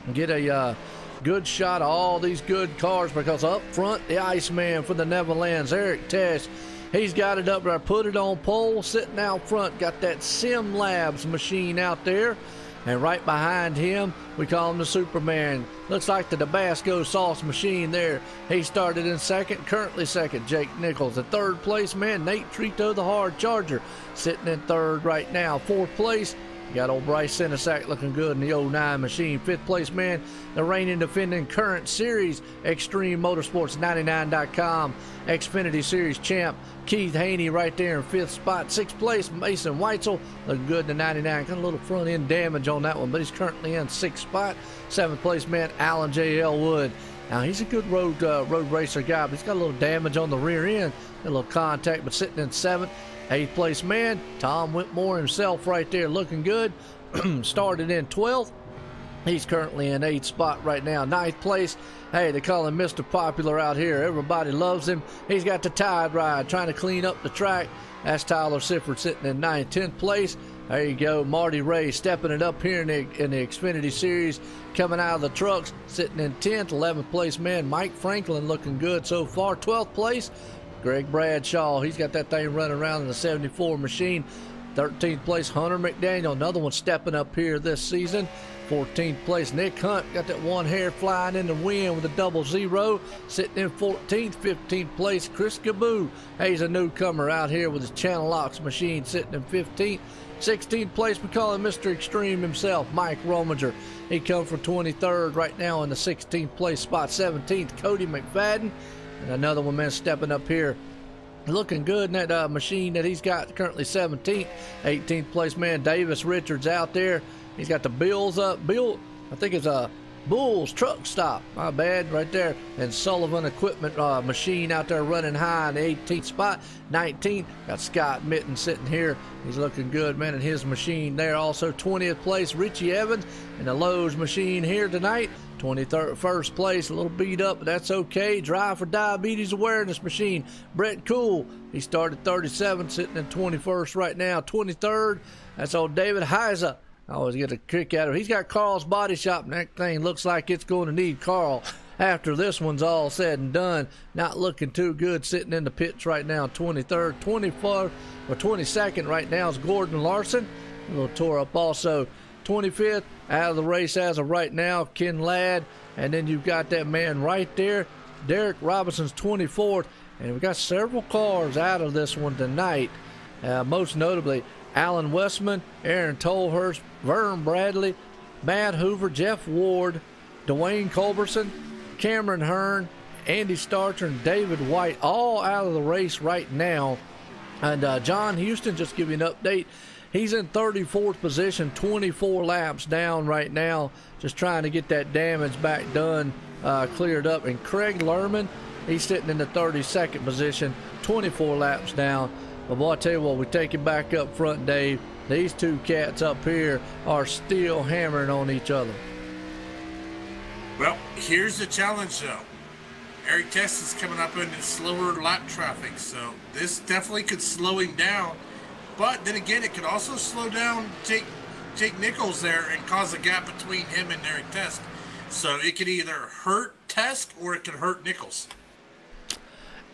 and get a good shot of all these good cars, because up front, the Iceman for the Neverlands, Eric Tesh, he's got it up there, put it on pole, sitting out front, got that Sim Labs machine out there. And right behind him, we call him the Superman. Looks like the Tabasco sauce machine there. He started in second, currently second, Jake Nichols. In third place, man, Nate Trito, the hard charger, sitting in third right now. Fourth place, you got old Bryce Sinisak looking good in the 09 machine. Fifth place, man, the reigning defending current series Extreme Motorsports 99.com Xfinity Series champ Keith Haney right there in 5th spot. 6th place, Mason Weitzel looking good in the 99. Got a little front end damage on that one, but he's currently in 6th spot. 7th place, man, Alan J. Elwood. Now he's a good road racer guy, but he's got a little damage on the rear end, a little contact, but sitting in 7th. 8th place, man, Tom Whitmore himself right there looking good. Started in 12th. He's currently in 8th spot right now. 9th place, hey, they call him Mr. Popular out here. Everybody loves him. He's got the Tide Ride, trying to clean up the track. That's Tyler Sifford sitting in 9th. 10th place, there you go, Marty Ray stepping it up here in the Xfinity Series, coming out of the trucks, sitting in 10th. 11th place, man, Mike Franklin looking good so far. 12th place, Greg Bradshaw, he's got that thing running around in the 74 machine. 13th place, Hunter McDaniel, another one stepping up here this season. 14th place, Nick Hunt, got that one hair flying in the wind with a 00, sitting in 14th. 15th place, Chris Caboo, he's a newcomer out here with his channel locks machine, sitting in 15th. 16th place, we call him Mr. Extreme himself, Mike Rominger. He comes from 23rd right now in the 16th place spot. 17th, Cody McFadden. And another one, man, stepping up here, looking good in that machine that he's got, currently 17th. 18th place, man, Davis Richards out there. He's got the Bills up. Bill, I think it's a Bulls truck stop. My bad, right there. And Sullivan Equipment machine out there running high in the 18th spot. 19th, got Scott Mitten sitting here. He's looking good, man, in his machine there. Also 20th place, Richie Evans in the Lowe's machine here tonight. 21st place, a little beat up, but that's okay. Drive for Diabetes Awareness machine, Brett Cool. He started 37th, sitting in 21st right now. 23rd, that's old David Heiser. I always get a kick out of it. He's got Carl's Body Shop, and that thing looks like it's going to need Carl after this one's all said and done. Not looking too good, sitting in the pits right now. 23rd, 24th, or 22nd right now is Gordon Larson. A little tore up also. 25th, out of the race as of right now, Ken Ladd. And then you've got that man right there, Derek Robinson's 24th. And we've got several cars out of this one tonight. most notably Alan Westman, Aaron Tolhurst, Vern Bradley, Matt Hoover, Jeff Ward, Dwayne Culberson, Cameron Hearn, Andy Starcher, and David White, all out of the race right now. And John Houston, just give you an update, he's in 34th position, 24 laps down right now, just trying to get that damage back done, cleared up. And Craig Lerman, he's sitting in the 32nd position, 24 laps down. But boy, I tell you what, we take it back up front, Dave. These two cats up here are still hammering on each other. Well, here's the challenge, though. Eric Test is coming up into slower lap traffic, so this definitely could slow him down. But then again, it could also slow down Jake Nichols there and cause a gap between him and Eric Test. So it could either hurt Test or it could hurt Nichols.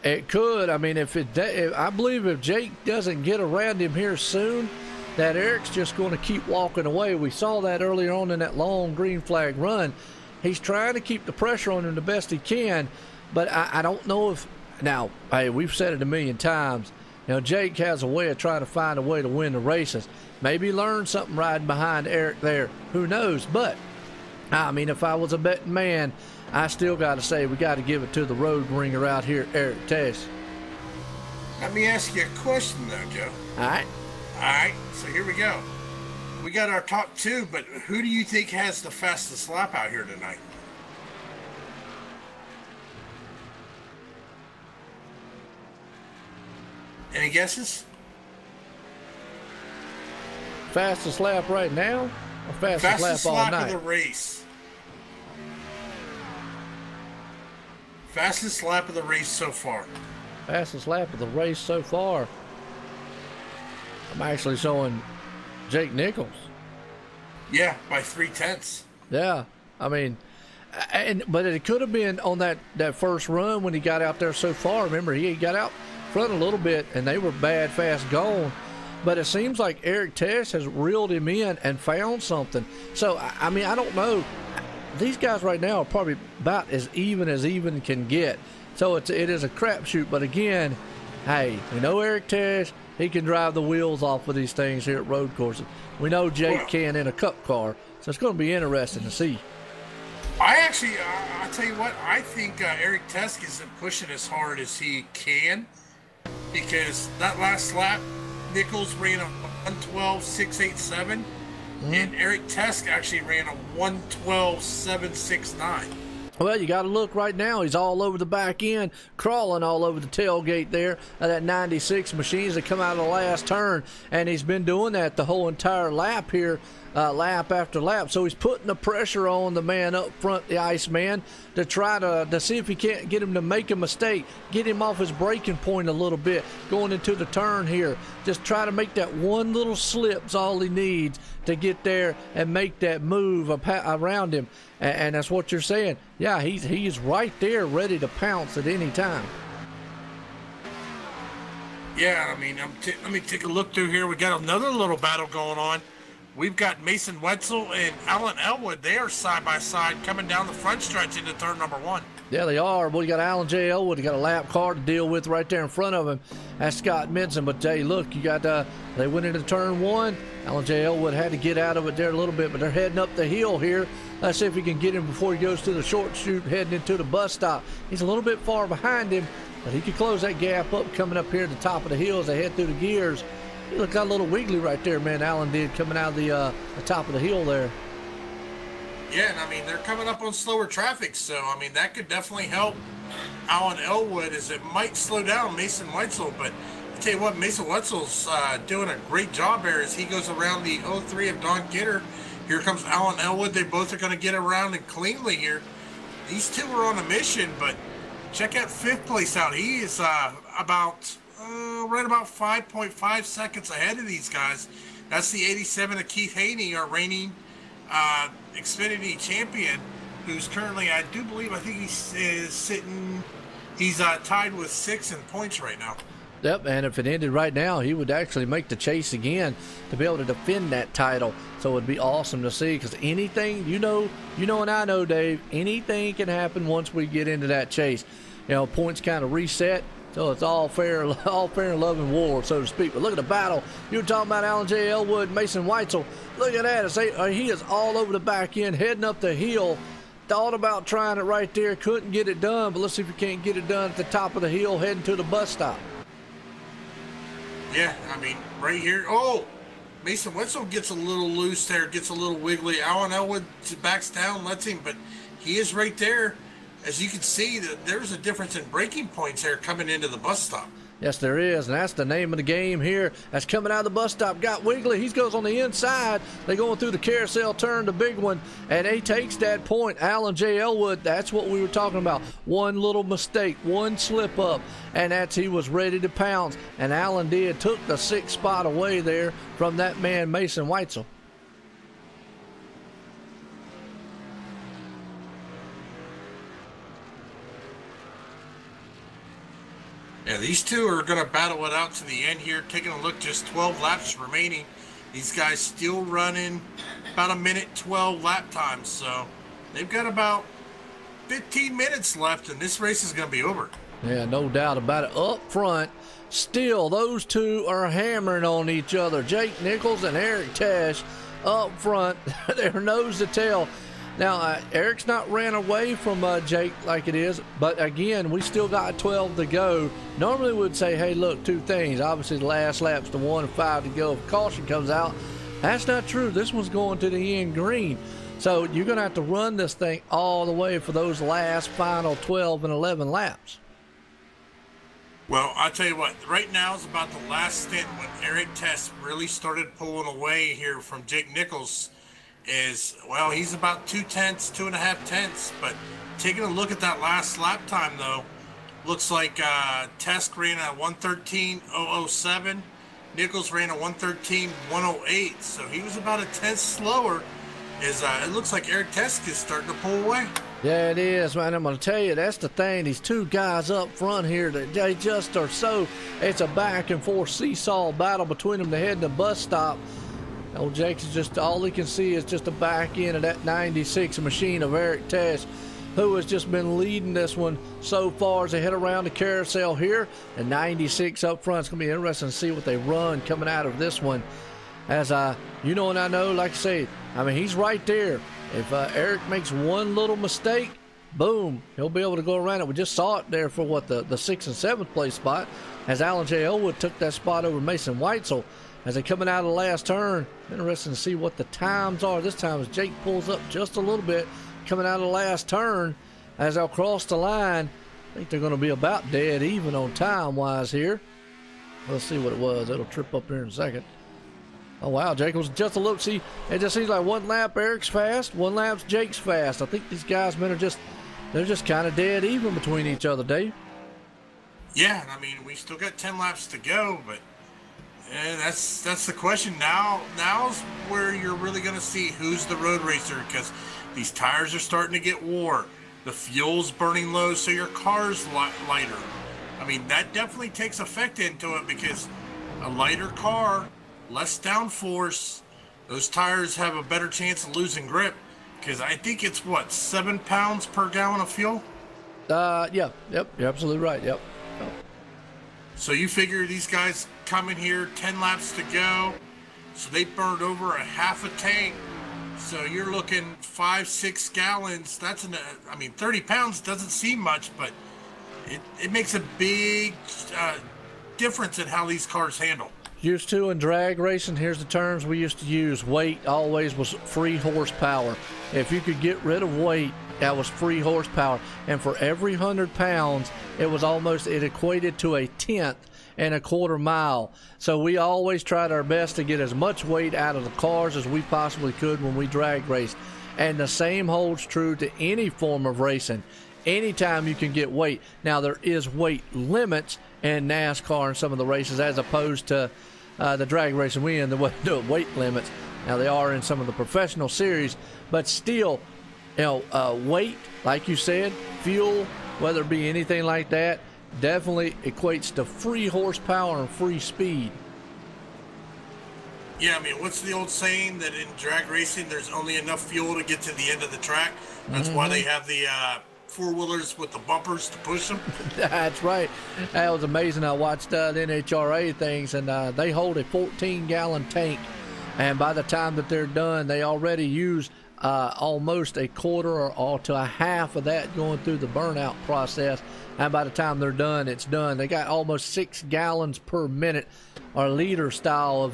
It could. I mean, I believe if Jake doesn't get around him here soon, that Eric's just going to keep walking away. We saw that earlier on in that long green flag run. He's trying to keep the pressure on him the best he can, but I don't know if now. Hey, we've said it a million times. You know, Jake has a way of trying to find a way to win the races. Maybe learn something riding behind Eric there. Who knows? But I mean, if I was a betting man, I still got to say we got to give it to the road ringer out here, Eric Tess. Let me ask you a question, though, Joe. All right. All right, so here we go. We got our top two, but who do you think has the fastest lap out here tonight? Any guesses? Fastest lap right now, or fastest lap all night? Fastest lap of the race. Fastest lap of the race so far. Fastest lap of the race so far. I'm actually showing Jake Nichols. Yeah, by 3/10. Yeah, I mean, but it could have been on that first run when he got out there so far. Remember, he got out front a little bit, and they were bad fast gone. But it seems like Eric Tess has reeled him in and found something. So, I mean, I don't know. These guys right now are probably about as even can get. So it is a crapshoot. But again, hey, we know Eric Tess. He can drive the wheels off of these things here at road courses. We know Jake can in a cup car. So it's going to be interesting to see. I'll tell you what, I think Eric Tess isn't pushing as hard as he can, because that last lap, Nichols ran a 112.687, and Eric Tess actually ran a 112.769. Well, you got to look right now. He's all over the back end, crawling all over the tailgate there of that 96 machines that come out of the last turn. And he's been doing that the whole entire lap here, lap after lap. So he's putting the pressure on the man up front, the Iceman, to try to see if he can't get him to make a mistake, get him off his braking point a little bit going into the turn here. Just try to make that one little slip's all he needs to get there and make that move around him. And that's what you're saying. Yeah, he's right there ready to pounce at any time. Yeah, I mean, let me take a look through here. We got another little battle going on. We've got Mason Wetzel and Alan Elwood. They are side by side coming down the front stretch into turn number one. Yeah, they are. Well, you got Alan J. Elwood. You got a lap car to deal with right there in front of him. That's Scott Minson. But, hey, look, you got they went into turn one. Alan J. Elwood had to get out of it there a little bit, but they're heading up the hill here. Let's see if we can get him before he goes to the short chute heading into the bus stop. He's a little bit far behind him, but he could close that gap up coming up here at the top of the hill as they head through the gears. He looked got a little wiggly right there, man. Alan did coming out of the top of the hill there. Yeah, and I mean, they're coming up on slower traffic, so, I mean, that could definitely help Alan Elwood, as it might slow down Mason Wetzel. But I tell you what, Mason Wetzel's doing a great job there as he goes around the 03 of Don Gitter. Here comes Alan Elwood. They both are going to get around and cleanly here. These two are on a mission, but check out fifth place out. He is right about 5.5 seconds ahead of these guys. That's the 87 of Keith Haney, our reigning Xfinity champion, who's currently, I think he's tied with 6 in points right now. Yep, and if it ended right now, he would actually make the chase again to be able to defend that title. So it would be awesome to see, because anything, you know, and I know, Dave, anything can happen once we get into that chase. You know, points kind of reset. So it's all fair and love and war, so to speak. But look at the battle. You were talking about Alan J. Elwood, Mason Weitzel. Look at that. He is all over the back end, heading up the hill. Thought about trying it right there. Couldn't get it done, but let's see if we can't get it done at the top of the hill, heading to the bus stop. Yeah, I mean, right here. Oh, Mason Weitzel gets a little loose there, gets a little wiggly. Alan Elwood backs down, lets him, but he is right there. As you can see, there's a difference in braking points there coming into the bus stop. Yes, there is, and that's the name of the game here. That's coming out of the bus stop. Got wiggly. He goes on the inside. They're going through the carousel turn, the big one, and he takes that point. Alan J. Elwood, that's what we were talking about. One little mistake, one slip up, and he was ready to pounce. And Alan took the 6th spot away there from that man, Mason Weitzel. Yeah, these two are going to battle it out to the end here. Taking a look, just 12 laps remaining. These guys still running about a minute 12 lap time. So they've got about 15 minutes left, and this race is going to be over. Yeah, no doubt about it. Up front, still, those two are hammering on each other. Jake Nichols and Eric Tesh up front. They're nose to tail. Now, Eric's not ran away from Jake like it is, but again, we still got 12 to go. Normally we'd say, hey, look, 2 things. Obviously, the last lap's the 1 and 5 to go. If caution comes out, that's not true. This one's going to the end green. So you're going to have to run this thing all the way for those last final 12 and 11 laps. Well, I'll tell you what, right now is about the last stint when Eric Tess really started pulling away here from Jake Nichols. Well, he's about 2.5 tenths, but taking a look at that last lap time, though, looks like Tesk ran at 1:13.007, Nichols ran at 1:13.108, so he was about a tenth slower. It looks like Eric Tesk is starting to pull away. Yeah, it is, man. I'm going to tell you, that's the thing. These two guys up front here, they just are so, it's a back and forth seesaw battle between them to head to the bus stop. Old Jake's just, all he can see is just the back end of that 96 machine of Eric Tesh, who has just been leading this one so far as they head around the carousel here. And 96 up front. It's going to be interesting to see what they run coming out of this one. As you know and I know, like I say, I mean, he's right there. If Eric makes one little mistake, boom, he'll be able to go around it. We just saw it there for what, the 6th and 7th place spot, as Alan J. Elwood took that spot over Mason Weitzel. As they're coming out of the last turn, interesting to see what the times are. This time as Jake pulls up just a little bit, coming out of the last turn, as they'll cross the line. I think they're going to be about dead even on time-wise here. Let's see what it was. It'll trip up here in a second. Oh, wow, Jake was just a little. See, it just seems like one lap Eric's fast, one lap's Jake's fast. I think these guys, man, they're just kind of dead even between each other, Dave. Yeah, I mean, we still got 10 laps to go, but that's the question. Now's where you're really going to see who's the road racer, because these tires are starting to get wore. The fuel's burning low, so your car's lighter. I mean, that definitely takes effect into it, because a lighter car, less downforce, those tires have a better chance of losing grip, because I think it's, what, 7 pounds per gallon of fuel? Yeah, yep, you're absolutely right, yep. So you figure these guys come in here, 10 laps to go, so they burned over a half a tank. So you're looking 5-6 gallons. That's 30 pounds doesn't seem much, but it makes a big difference in how these cars handle. Used to in drag racing, here's the terms we used to use. Weight always was free horsepower. If you could get rid of weight, that was free horsepower. And for every 100 pounds, it equated to a tenth and a quarter mile. So we always tried our best to get as much weight out of the cars as we possibly could when we drag raced. And the same holds true to any form of racing. Anytime you can get weight. Now, there is weight limits in NASCAR and some of the races, as opposed to the drag racing we in the weight limits. Now, they are in some of the professional series, but still, weight, like you said, fuel, whether it be anything like that, definitely equates to free horsepower and free speed. Yeah, I mean, what's the old saying that in drag racing there's only enough fuel to get to the end of the track? That's why they have the four-wheelers with the bumpers to push them. That's right. That was amazing. I watched the NHRA things, and they hold a 14-gallon tank. And by the time that they're done, they already use almost a quarter or to a half of that going through the burnout process. And by the time they're done, it's done. They got almost 6 gallons per minute or liter style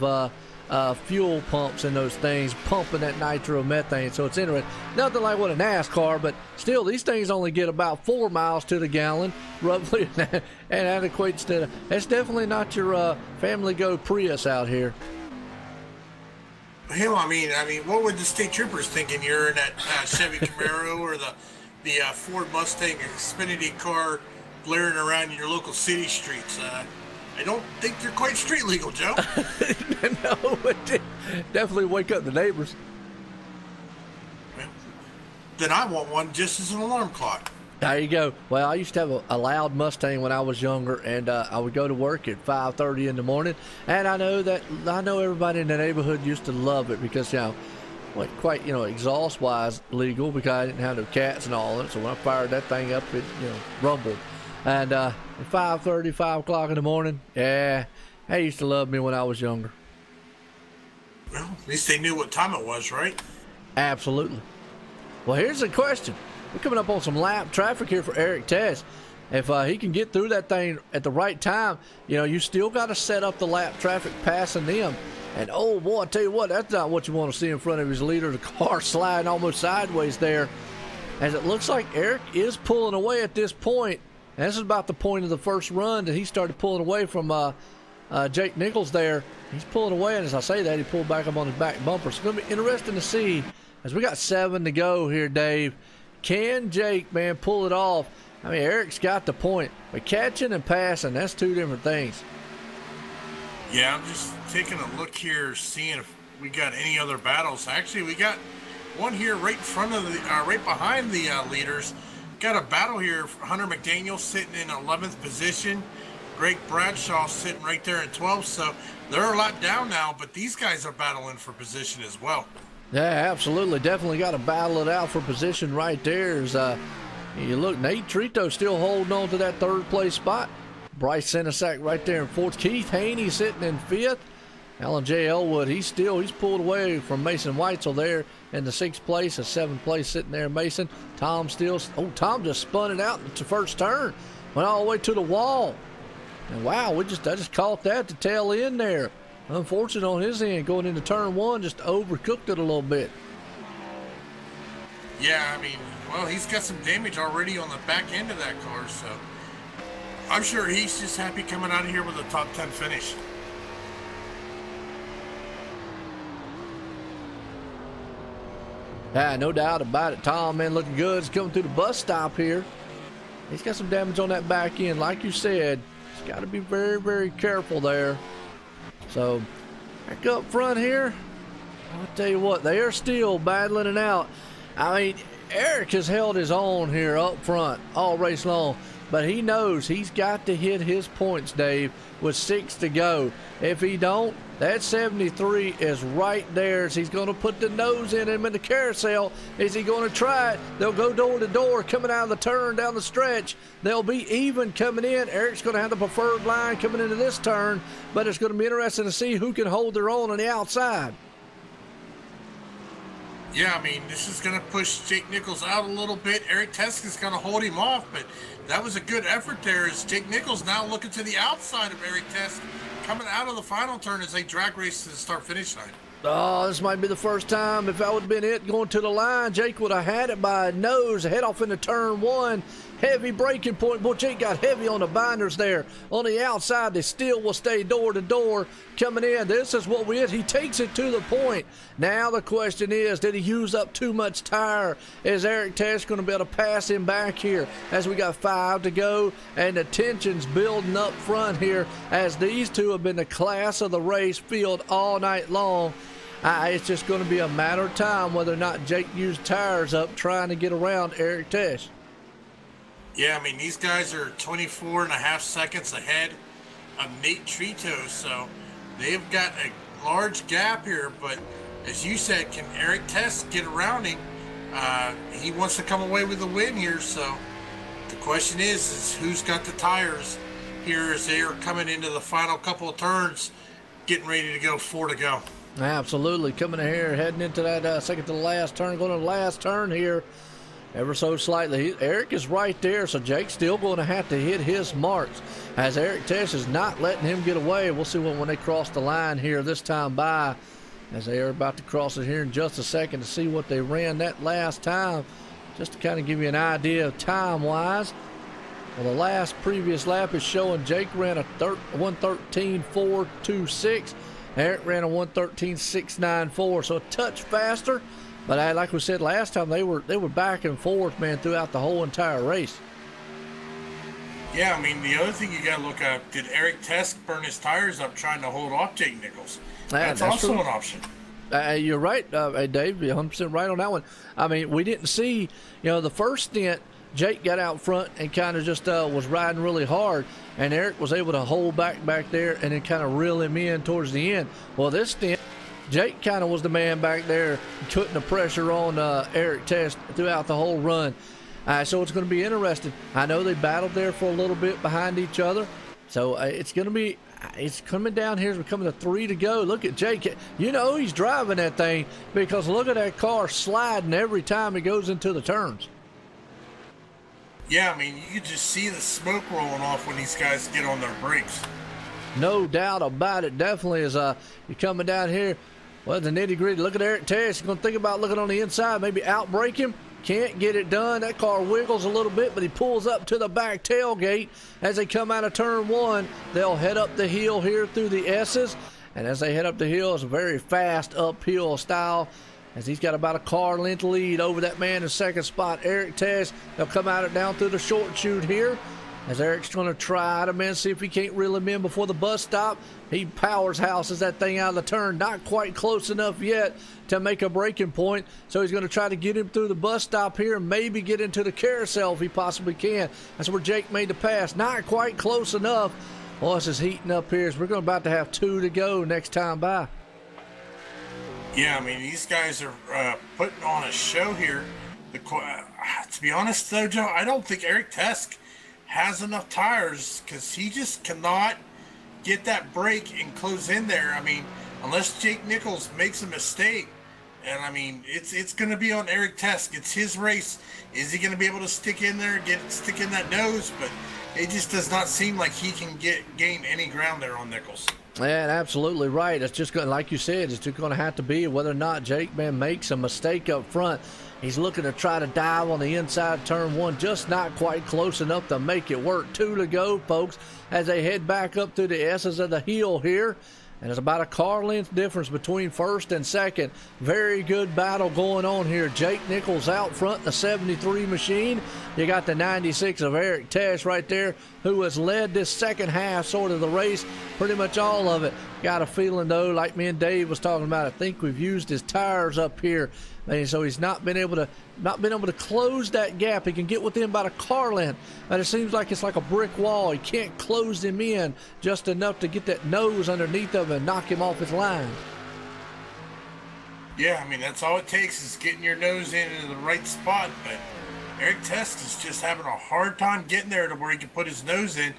of fuel pumps in those things, pumping that nitromethane. So it's interesting. Nothing like what a NASCAR, but still, these things only get about 4 miles to the gallon, roughly. And that equates to, it's definitely not your Family Go Prius out here. Hell, I mean, what would the state troopers thinking? You're in that Chevy Camaro or the Ford Mustang Xfinity car blaring around your local city streets. I don't think they're quite street legal, Joe. No, it definitely wake up the neighbors. Well, then I want one just as an alarm clock. There you go. Well, I used to have a loud Mustang when I was younger, and I would go to work at 5:30 in the morning. And I know everybody in the neighborhood used to love it because, wasn't quite, exhaust-wise legal because I didn't have no cats and all of it. So when I fired that thing up, it, rumbled. And at 5:30, 5 o'clock in the morning, yeah, they used to love me when I was younger. Well, at least they knew what time it was, right? Absolutely. Well, here's the question. We're coming up on some lap traffic here for Eric Tess. If he can get through that thing at the right time, you still got to set up the lap traffic passing them. And, oh, boy, I tell you what, that's not what you want to see in front of his leader. The car sliding almost sideways there. As it looks like Eric is pulling away at this point. And this is about the point of the first run that he started pulling away from Jake Nichols there. He's pulling away, and as I say that, he pulled back up on his back bumper. So it's going to be interesting to see as we got 7 to go here, Dave. Can Jake, man, pull it off? I mean, Eric's got the point. But catching and passing, that's 2 different things. Yeah, I'm just taking a look here, seeing if we got any other battles. Actually, we got one here right in front of right behind the leaders. Got a battle here. Hunter McDaniel sitting in 11th position. Greg Bradshaw sitting right there in 12th. So they're a lot down now, but these guys are battling for position as well. Yeah, absolutely. Definitely got to battle it out for position right there. As, you look, Nate Trito still holding on to that 3rd place spot. Bryce Senesac right there in 4th. Keith Haney sitting in 5th. Alan J. Elwood, he's pulled away from Mason Weitzel there in the 6th place. A 7th place sitting there, Mason. Tom just spun it out into first turn. Went all the way to the wall. And wow, I just caught that to tail end there. Unfortunate on his end, going into turn 1, just overcooked it a little bit. Yeah, well, he's got some damage already on the back end of that car, so I'm sure he's just happy coming out of here with a top 10 finish. Yeah, no doubt about it. Tom, man, looking good. He's coming through the bus stop here. He's got some damage on that back end. Like you said, he's got to be very, very careful there. So, back up front here, I'll tell you what, they are still battling it out. Eric has held his own here up front all race long, but he knows he's got to hit his points, Dave, with 6 to go. If he don't, that 73 is right there. As he's going to put the nose in him in the carousel. Is he going to try it? They'll go door to door coming out of the turn down the stretch. They'll be even coming in. Eric's going to have the preferred line coming into this turn, but it's going to be interesting to see who can hold their own on the outside. Yeah, this is going to push Jake Nichols out a little bit. Eric Tess is going to hold him off, but that was a good effort there as Jake Nichols now looking to the outside of Eric Tess, coming out of the final turn as they drag race to the start-finish line. Oh, this might be the first time. If that would have been it going to the line, Jake would have had it by a nose, head off into turn 1. Heavy braking point. Boy, Jake got heavy on the binders there. On the outside, they still will stay door to door coming in. This is what we hit. He takes it to the point. Now the question is, did he use up too much tire? Is Eric Tess going to be able to pass him back here as we got 5 to go? And the tension's building up front here as these two have been the class of the race field all night long. It's just going to be a matter of time whether or not Jake used tires up trying to get around Eric Tess. Yeah, these guys are 24 and a half seconds ahead of Nate Trito, so they've got a large gap here, but as you said, can Eric Tess get around him? He wants to come away with a win here, so the question is who's got the tires here as they are coming into the final couple of turns, getting ready to go, 4 to go. Absolutely, coming in here, heading into that second to the last turn, going to the last turn here, ever so slightly. Eric is right there, so Jake's still going to have to hit his marks, as Eric Tesh is not letting him get away. We'll see when they cross the line here this time by, as they are about to cross it here in just a second to see what they ran that last time, just to kind of give you an idea of time-wise. Well, the previous lap is showing Jake ran a 1:13.426. Eric ran a 1:13.694, so a touch faster. But like we said last time, they were back and forth, man, throughout the whole entire race. Yeah, I mean, the other thing you got to look at, did Eric Tesk burn his tires up trying to hold off Jake Nichols? That's also an option. You're right, Dave. You're 100% right on that one. I mean, we didn't see, the first stint, Jake got out front and kind of just was riding really hard, and Eric was able to hold back there and then kind of reel him in towards the end. Well, this stint, Jake kind of was the man back there, putting the pressure on Eric Test throughout the whole run. So it's going to be interesting. I know they battled there for a little bit behind each other, so it's coming down here. We're coming to 3 to go. Look at Jake. He's driving that thing, because look at that car sliding every time he goes into the turns. Yeah, I mean, you could just see the smoke rolling off when these guys get on their brakes. No doubt about it. Definitely is you're coming down here. Well, the nitty-gritty. Look at Eric Tess. You're going to think about looking on the inside, maybe outbrake him. Can't get it done. That car wiggles a little bit, but he pulls up to the back tailgate. As they come out of turn 1, they'll head up the hill here through the S's. And as they head up the hill, it's a very fast uphill style, as he's got about a car length lead over that man in second spot, Eric Tess. They'll come out it down through the short chute here, as Eric's going to try to, see if he can't reel him in before the bus stop. He powerhouses that thing out of the turn. Not quite close enough yet to make a breaking point. So he's going to try to get him through the bus stop here and maybe get into the carousel if he possibly can. That's where Jake made the pass. Not quite close enough. Well, this is heating up here. So we're about to have 2 to go next time by. Yeah, I mean, these guys are putting on a show here. To be honest, though, Joe, I don't think Eric Tesk has enough tires, because he just cannot get that brake and close in there. I mean, unless Jake Nichols makes a mistake, and I mean, it's going to be on Eric Tesk. It's his race. Is he going to be able to stick in there, stick in that nose? But it just does not seem like he can gain any ground there on Nichols. Yeah, absolutely right. It's just going, like you said, it's just going to have to be whether or not Jake makes a mistake up front. He's looking to try to dive on the inside turn 1, just not quite close enough to make it work. 2 to go, folks, as they head back up through the S's of the hill here. And it's about a car length difference between first and second. Very good battle going on here. Jake Nichols out front, the 73 machine. You got the 96 of Eric Tesh right there, who has led this second half sort of the race, pretty much all of it. Got a feeling, though, like me and Dave was talking about, I think we've used his tires up here. And so he's not been able to close that gap. He can get within about a car length, but it seems like it's like a brick wall. He can't close him in just enough to get that nose underneath of him and knock him off his line. Yeah, I mean, that's all it takes is getting your nose into the right spot. But Eric Test is just having a hard time getting there to where he can put his nose in,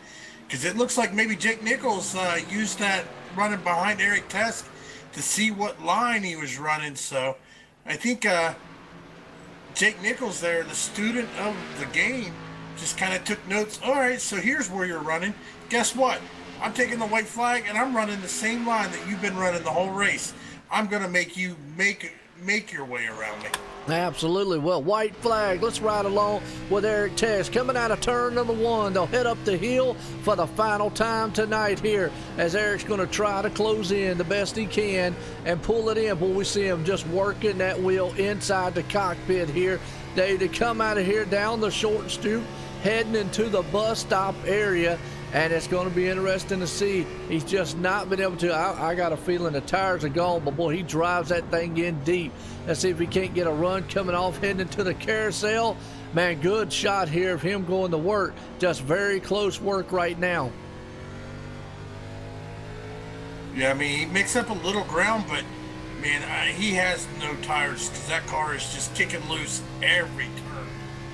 because it looks like maybe Jake Nichols used that running behind Eric Test to see what line he was running. So I think Jake Nichols there, the student of the game, just kind of took notes. All right, so here's where you're running. Guess what? I'm taking the white flag, and I'm running the same line that you've been running the whole race. I'm going to make you make your way around me. Absolutely. Well, white flag. Let's ride along with Eric Tesh. Coming out of turn number 1, they'll head up the hill for the final time tonight here, as Eric's going to try to close in the best he can and pull it in. But we see him just working that wheel inside the cockpit here. They come out of here down the short stoop, heading into the bus stop area. And it's going to be interesting to see. He's just not been able to. I got a feeling the tires are gone, but boy, he drives that thing in deep. Let's see if he can't get a run coming off, heading into the carousel. Man, good shot here of him going to work. Just very close work right now. Yeah, I mean, he makes up a little ground, but Man, he has no tires because that car is just kicking loose every turn.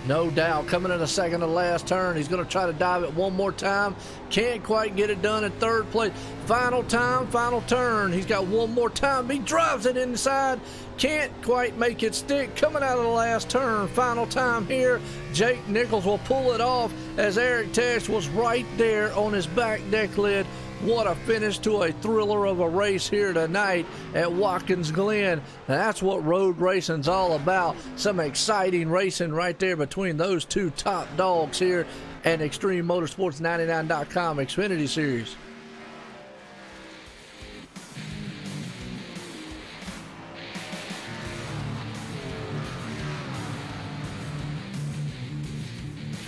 No doubt. Coming in the second to last turn. He's going to try to dive it one more time. Can't quite get it done in third place. Final time, final turn. He's got one more time. He drives it inside. Can't quite make it stick. Coming out of the last turn. Final time here. Jake Nichols will pull it off as Eric Tesh was right there on his back deck lid. What a finish to a thriller of a race here tonight at Watkins Glen. And that's what road racing's all about. Some exciting racing right there between those two top dogs here at Extreme Motorsports 99.com Xfinity Series.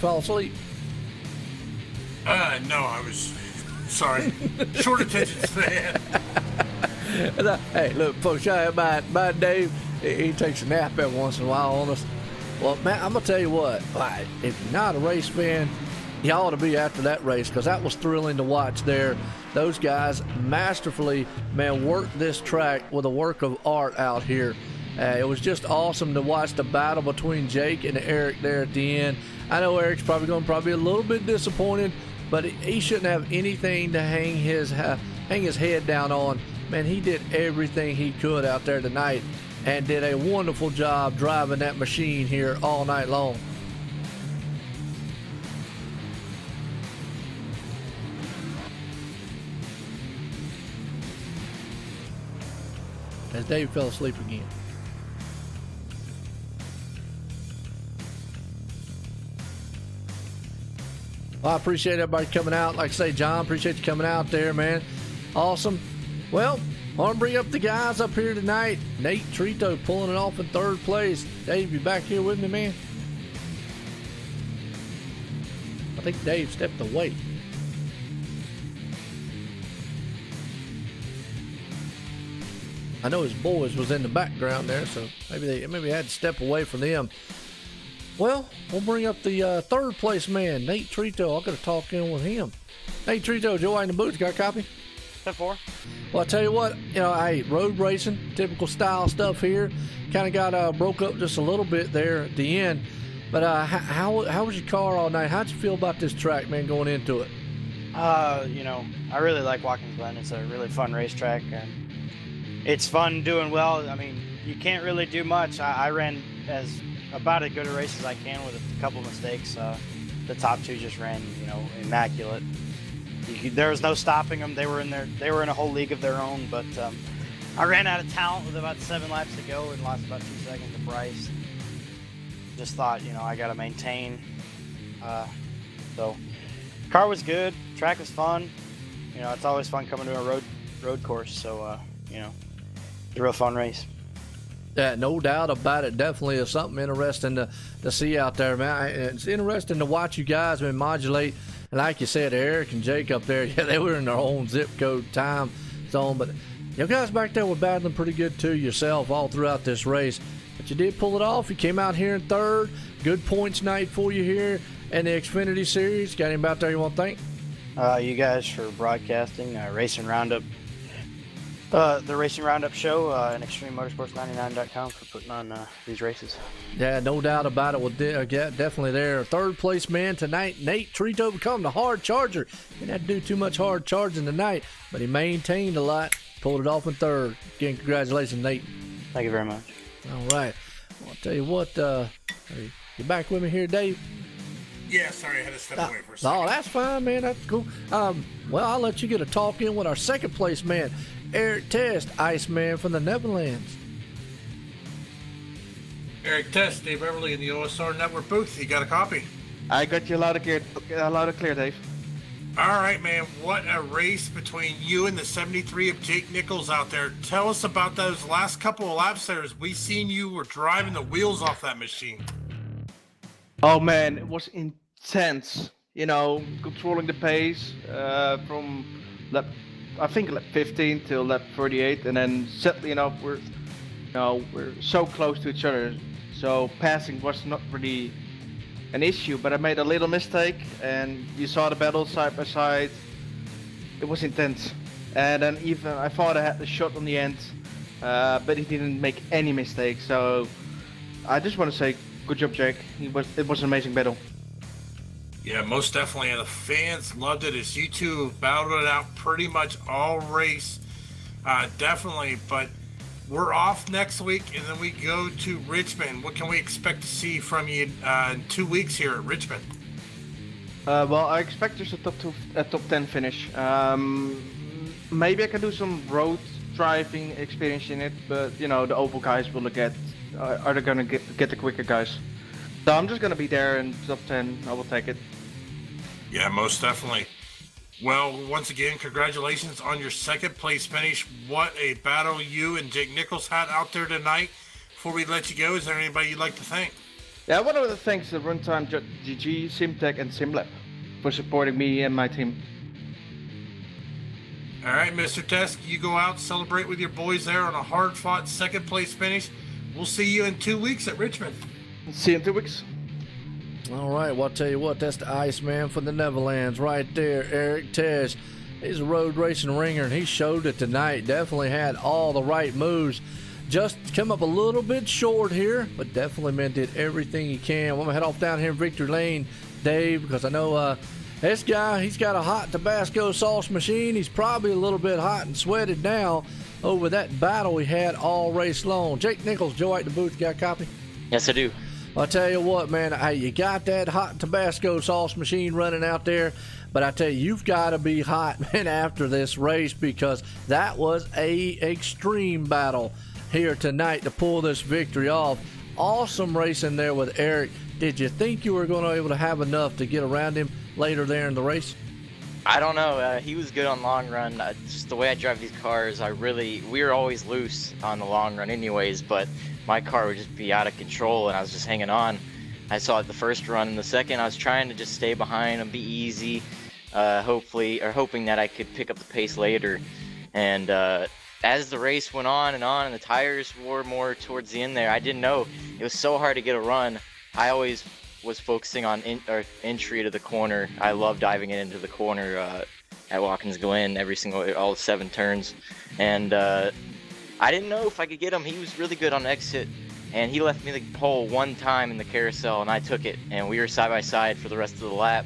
Fall asleep? No, I was... Sorry. Short attention span. Hey, look, folks, my Dave, he takes a nap every once in a while on us. Well, man, I'm going to tell you what. If you're not a race fan, you ought to be after that race because that was thrilling to watch there. Those guys masterfully, man, worked this track with a work of art out here. It was just awesome to watch the battle between Jake and Eric there at the end. I know Eric's probably going to be a little bit disappointed, but he shouldn't have anything to hang his head down on. Man, he did everything he could out there tonight and did a wonderful job driving that machine here all night long. As Dave fell asleep again. Well, I appreciate everybody coming out. Like I say, John, appreciate you coming out there, man. Awesome. Well, I want to bring up the guys up here tonight. Nate Trito pulling it off in third place. Dave, you back here with me, man? I think Dave stepped away. I know his boys was in the background there, so maybe had to step away from them. Well, we'll bring up the third place man, Nate Trito. I got to talk in with him. Nate Trito, Joe in the booth. Got a copy? 10-4. Well, I tell you what, hey, road racing, typical style stuff here. Kind of got broke up just a little bit there at the end. But how was your car all night? How'd you feel about this track, man, going into it? I really like Watkins Glen. It's a really fun racetrack, and it's fun doing well. I mean, you can't really do much. I ran as about as good a race as I can with a couple mistakes. The top two just ran, immaculate. There was no stopping them. They were in a whole league of their own. But I ran out of talent with about 7 laps to go and lost about 2 seconds to Bryce. Just thought, I got to maintain. So, car was good. Track was fun. It's always fun coming to a road course. So, it's a real fun race. Yeah, no doubt about it. Definitely is something interesting to see out there, man. It's interesting to watch you guys modulate. And like you said, Eric and Jake up there, yeah, they were in their own zip code time zone. But you guys back there were battling pretty good too yourself all throughout this race. But you did pull it off. You came out here in third. Good points night for you here in the Xfinity Series. Got anybody out there you want to thank? You guys for broadcasting, Racing Roundup. The Racing Roundup show and Extreme Motorsports 99.com for putting on these races. Yeah, no doubt about it. Well, definitely there. Third place man tonight, Nate Trito, become the hard charger. Didn't have to do too much hard charging tonight, but he maintained a lot. Pulled it off in third. Again, congratulations, Nate. Thank you very much. All right. Well, I'll tell you what, you back with me here, Dave? Yeah, sorry, I had to step away for a second. Oh, that's fine, man. That's cool. Well, I'll let you get a talk in with our second place man, Eric Test, Iceman from the Netherlands. Eric Test, Dave Everly in the OSR Network booth. You got a copy? I got you loud and clear, Dave. All right, man. What a race between you and the 73 of Jake Nichols out there. Tell us about those last couple of laps there. As we seen you were driving the wheels off that machine. Oh man, it was intense. Controlling the pace from lap 15 till lap 38, and then suddenly, we're so close to each other, so passing was not really an issue. But I made a little mistake, and you saw the battle side by side. It was intense, and then even I thought I had the shot on the end, but he didn't make any mistakes. So I just want to say, good job, Jake. It was an amazing battle. Yeah, most definitely. And the fans loved it as you two battled it out pretty much all race. Definitely. But we're off next week, and then we go to Richmond. What can we expect to see from you in 2 weeks here at Richmond? Well, I expect just a top 10 finish. Maybe I can do some road driving experience in it, but you know, the oval guys will get are they gonna get the quicker guys. So I'm just gonna be there in top 10. I will take it. Yeah, most definitely. Well, once again, congratulations on your second place finish. What a battle you and Jake Nichols had out there tonight. Before we let you go, is there anybody you'd like to thank? Yeah, one of the thanks to Runtime GG, Simtech, and Simlab for supporting me and my team. All right, Mr. Tesk, you go out, celebrate with your boys there on a hard-fought second place finish. We'll see you in 2 weeks at Richmond. See you in 2 weeks. All right, well, I'll tell you what, that's the Iceman from the Netherlands right there, Eric Tesh. He's a road racing ringer, and he showed it tonight. Definitely had all the right moves. Just come up a little bit short here, but definitely, man, did everything he can. I'm going to head off down here in Victory Lane, Dave, because I know this guy, he's got a hot Tabasco sauce machine. He's probably a little bit hot and sweated now over that battle we had all race long. Jake Nichols, Joe at the booth, got a copy? Yes, I do. I'll tell you what, man, hey, you got that hot Tabasco sauce machine running out there, but I tell you, you've got to be hot, man, after this race, because that was a extreme battle here tonight to pull this victory off. Awesome racing there with Eric. Did you think you were going to be able to have enough to get around him later there in the race? I don't know. He was good on long run. Just the way I drive these cars, we were always loose on the long run anyways, but my car would just be out of control and I was just hanging on. I saw it the first run, and the second I was trying to just stay behind and be easy, hoping that I could pick up the pace later. And as the race went on and the tires wore more towards the end there, I didn't know. It was so hard to get a run. I always was focusing on entry to the corner. I love diving it into the corner at Watkins Glen all 7 turns. And I didn't know if I could get him. He was really good on exit, and he left me the pole one time in the carousel, and I took it. And we were side by side for the rest of the lap.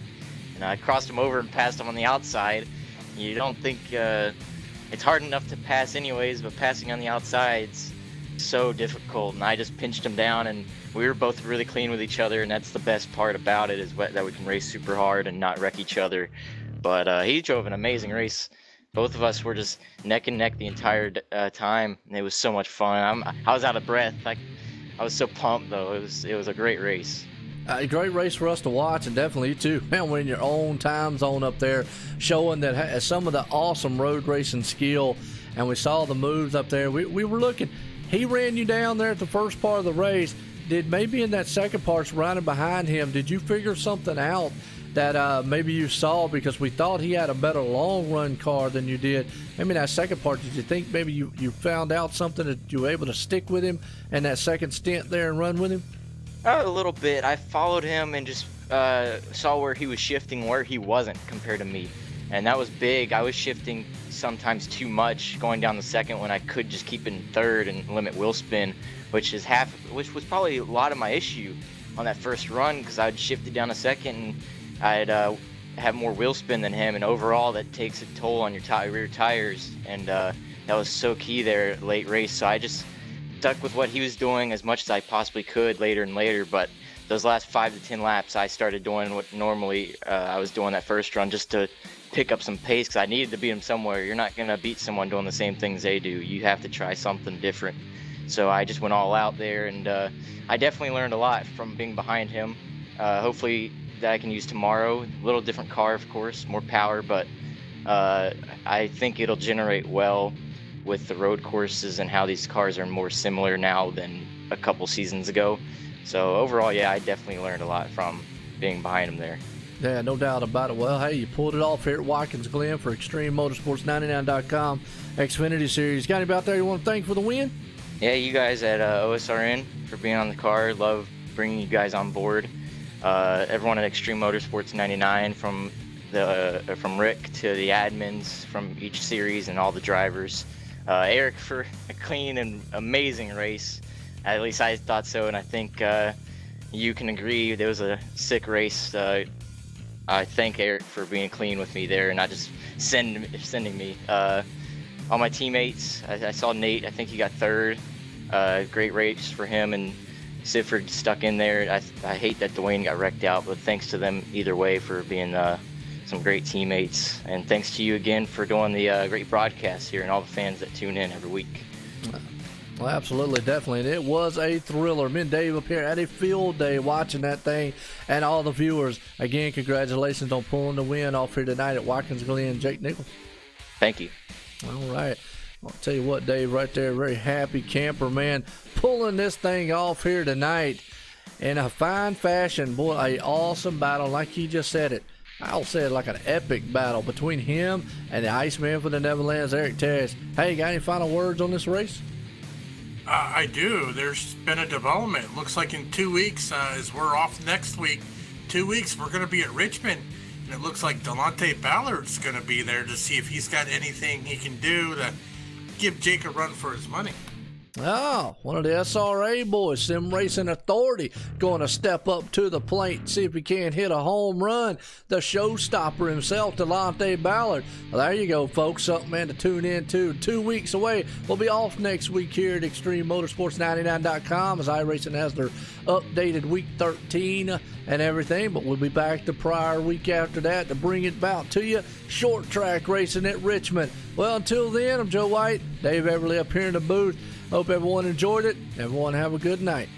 And I crossed him over and passed him on the outside. You don't think it's hard enough to pass anyways, but passing on the outside's so difficult. And I just pinched him down, and we were both really clean with each other, and that's the best part about it, is that we can race super hard and not wreck each other. But he drove an amazing race. Both of us were just neck and neck the entire time, and it was so much fun. I was out of breath. I was so pumped, though. It was a great race. A great race for us to watch, and definitely you too. Man, we're in your own time zone up there, showing that some of the awesome road racing skill, and we saw the moves up there. We were looking. He ran you down there at the first part of the race. Did maybe in that second part, running behind him, did you figure something out that maybe you saw, because we thought he had a better long run car than you did? Maybe in that second part, did you think maybe you found out something that you were able to stick with him in that second stint there and run with him? A little bit. I followed him and just saw where he was shifting, where he wasn't compared to me, and that was big. I was shifting sometimes too much going down the second when I could just keep in third and limit wheel spin, which was probably a lot of my issue on that first run, because I'd shifted down a second and I'd have more wheel spin than him, and overall that takes a toll on your rear tires, and that was so key there late race. So I just stuck with what he was doing as much as I possibly could later and later. But those last 5 to 10 laps, I started doing what normally I was doing that first run, just to pick up some pace, because I needed to beat him somewhere. You're not going to beat someone doing the same things they do. You have to try something different. So I just went all out there, and I definitely learned a lot from being behind him. Hopefully that I can use tomorrow. A little different car, of course, more power, but I think it'll generate well with the road courses and how these cars are more similar now than a couple seasons ago. So overall, yeah, I definitely learned a lot from being behind him there. Yeah, no doubt about it. Well, hey, you pulled it off here at Watkins Glen for ExtremeMotorsports99.com Xfinity Series. Got anybody out there you want to thank for the win? Yeah, you guys at OSRN for being on the car. Love bringing you guys on board. Everyone at Extreme Motorsports 99, from Rick to the admins from each series and all the drivers. Eric for a clean and amazing race. At least I thought so, and I think you can agree there was a sick race. I thank Eric for being clean with me there and not just sending me. All my teammates, I saw Nate, I think he got third. Great race for him, and Sifford stuck in there. I hate that Dwayne got wrecked out, but thanks to them either way for being some great teammates. And thanks to you again for doing the great broadcast here and all the fans that tune in every week. Well, absolutely, definitely. And it was a thriller. Me and Dave up here at a field day watching that thing, and all the viewers. Again, congratulations on pulling the win off here tonight at Watkins, Glen. Jake Nichols. Thank you. All right. I'll tell you what, Dave, right there, very happy camper, man, pulling this thing off here tonight in a fine fashion. Boy, a awesome battle, like he just said it. I'll say it like an epic battle between him and the Iceman for the Netherlands, Eric Terrace. Hey, got any final words on this race? I do. There's been a development. Looks like in 2 weeks, as we're off next week, 2 weeks, we're going to be at Richmond. And it looks like Delonte Ballard's going to be there to see if he's got anything he can do to give Jake a run for his money. Oh, one of the SRA boys, Sim Racing Authority, going to step up to the plate, see if he can't hit a home run. The showstopper himself, Delonte Ballard. Well, there you go, folks. Something, man, to tune in to. 2 weeks away. We'll be off next week here at ExtremeMotorsports99.com as iRacing has their updated Week 13 and everything. But we'll be back the prior week after that to bring it about to you. Short track racing at Richmond. Well, until then, I'm Joe White, Dave Everly up here in the booth. Hope everyone enjoyed it. Everyone have a good night.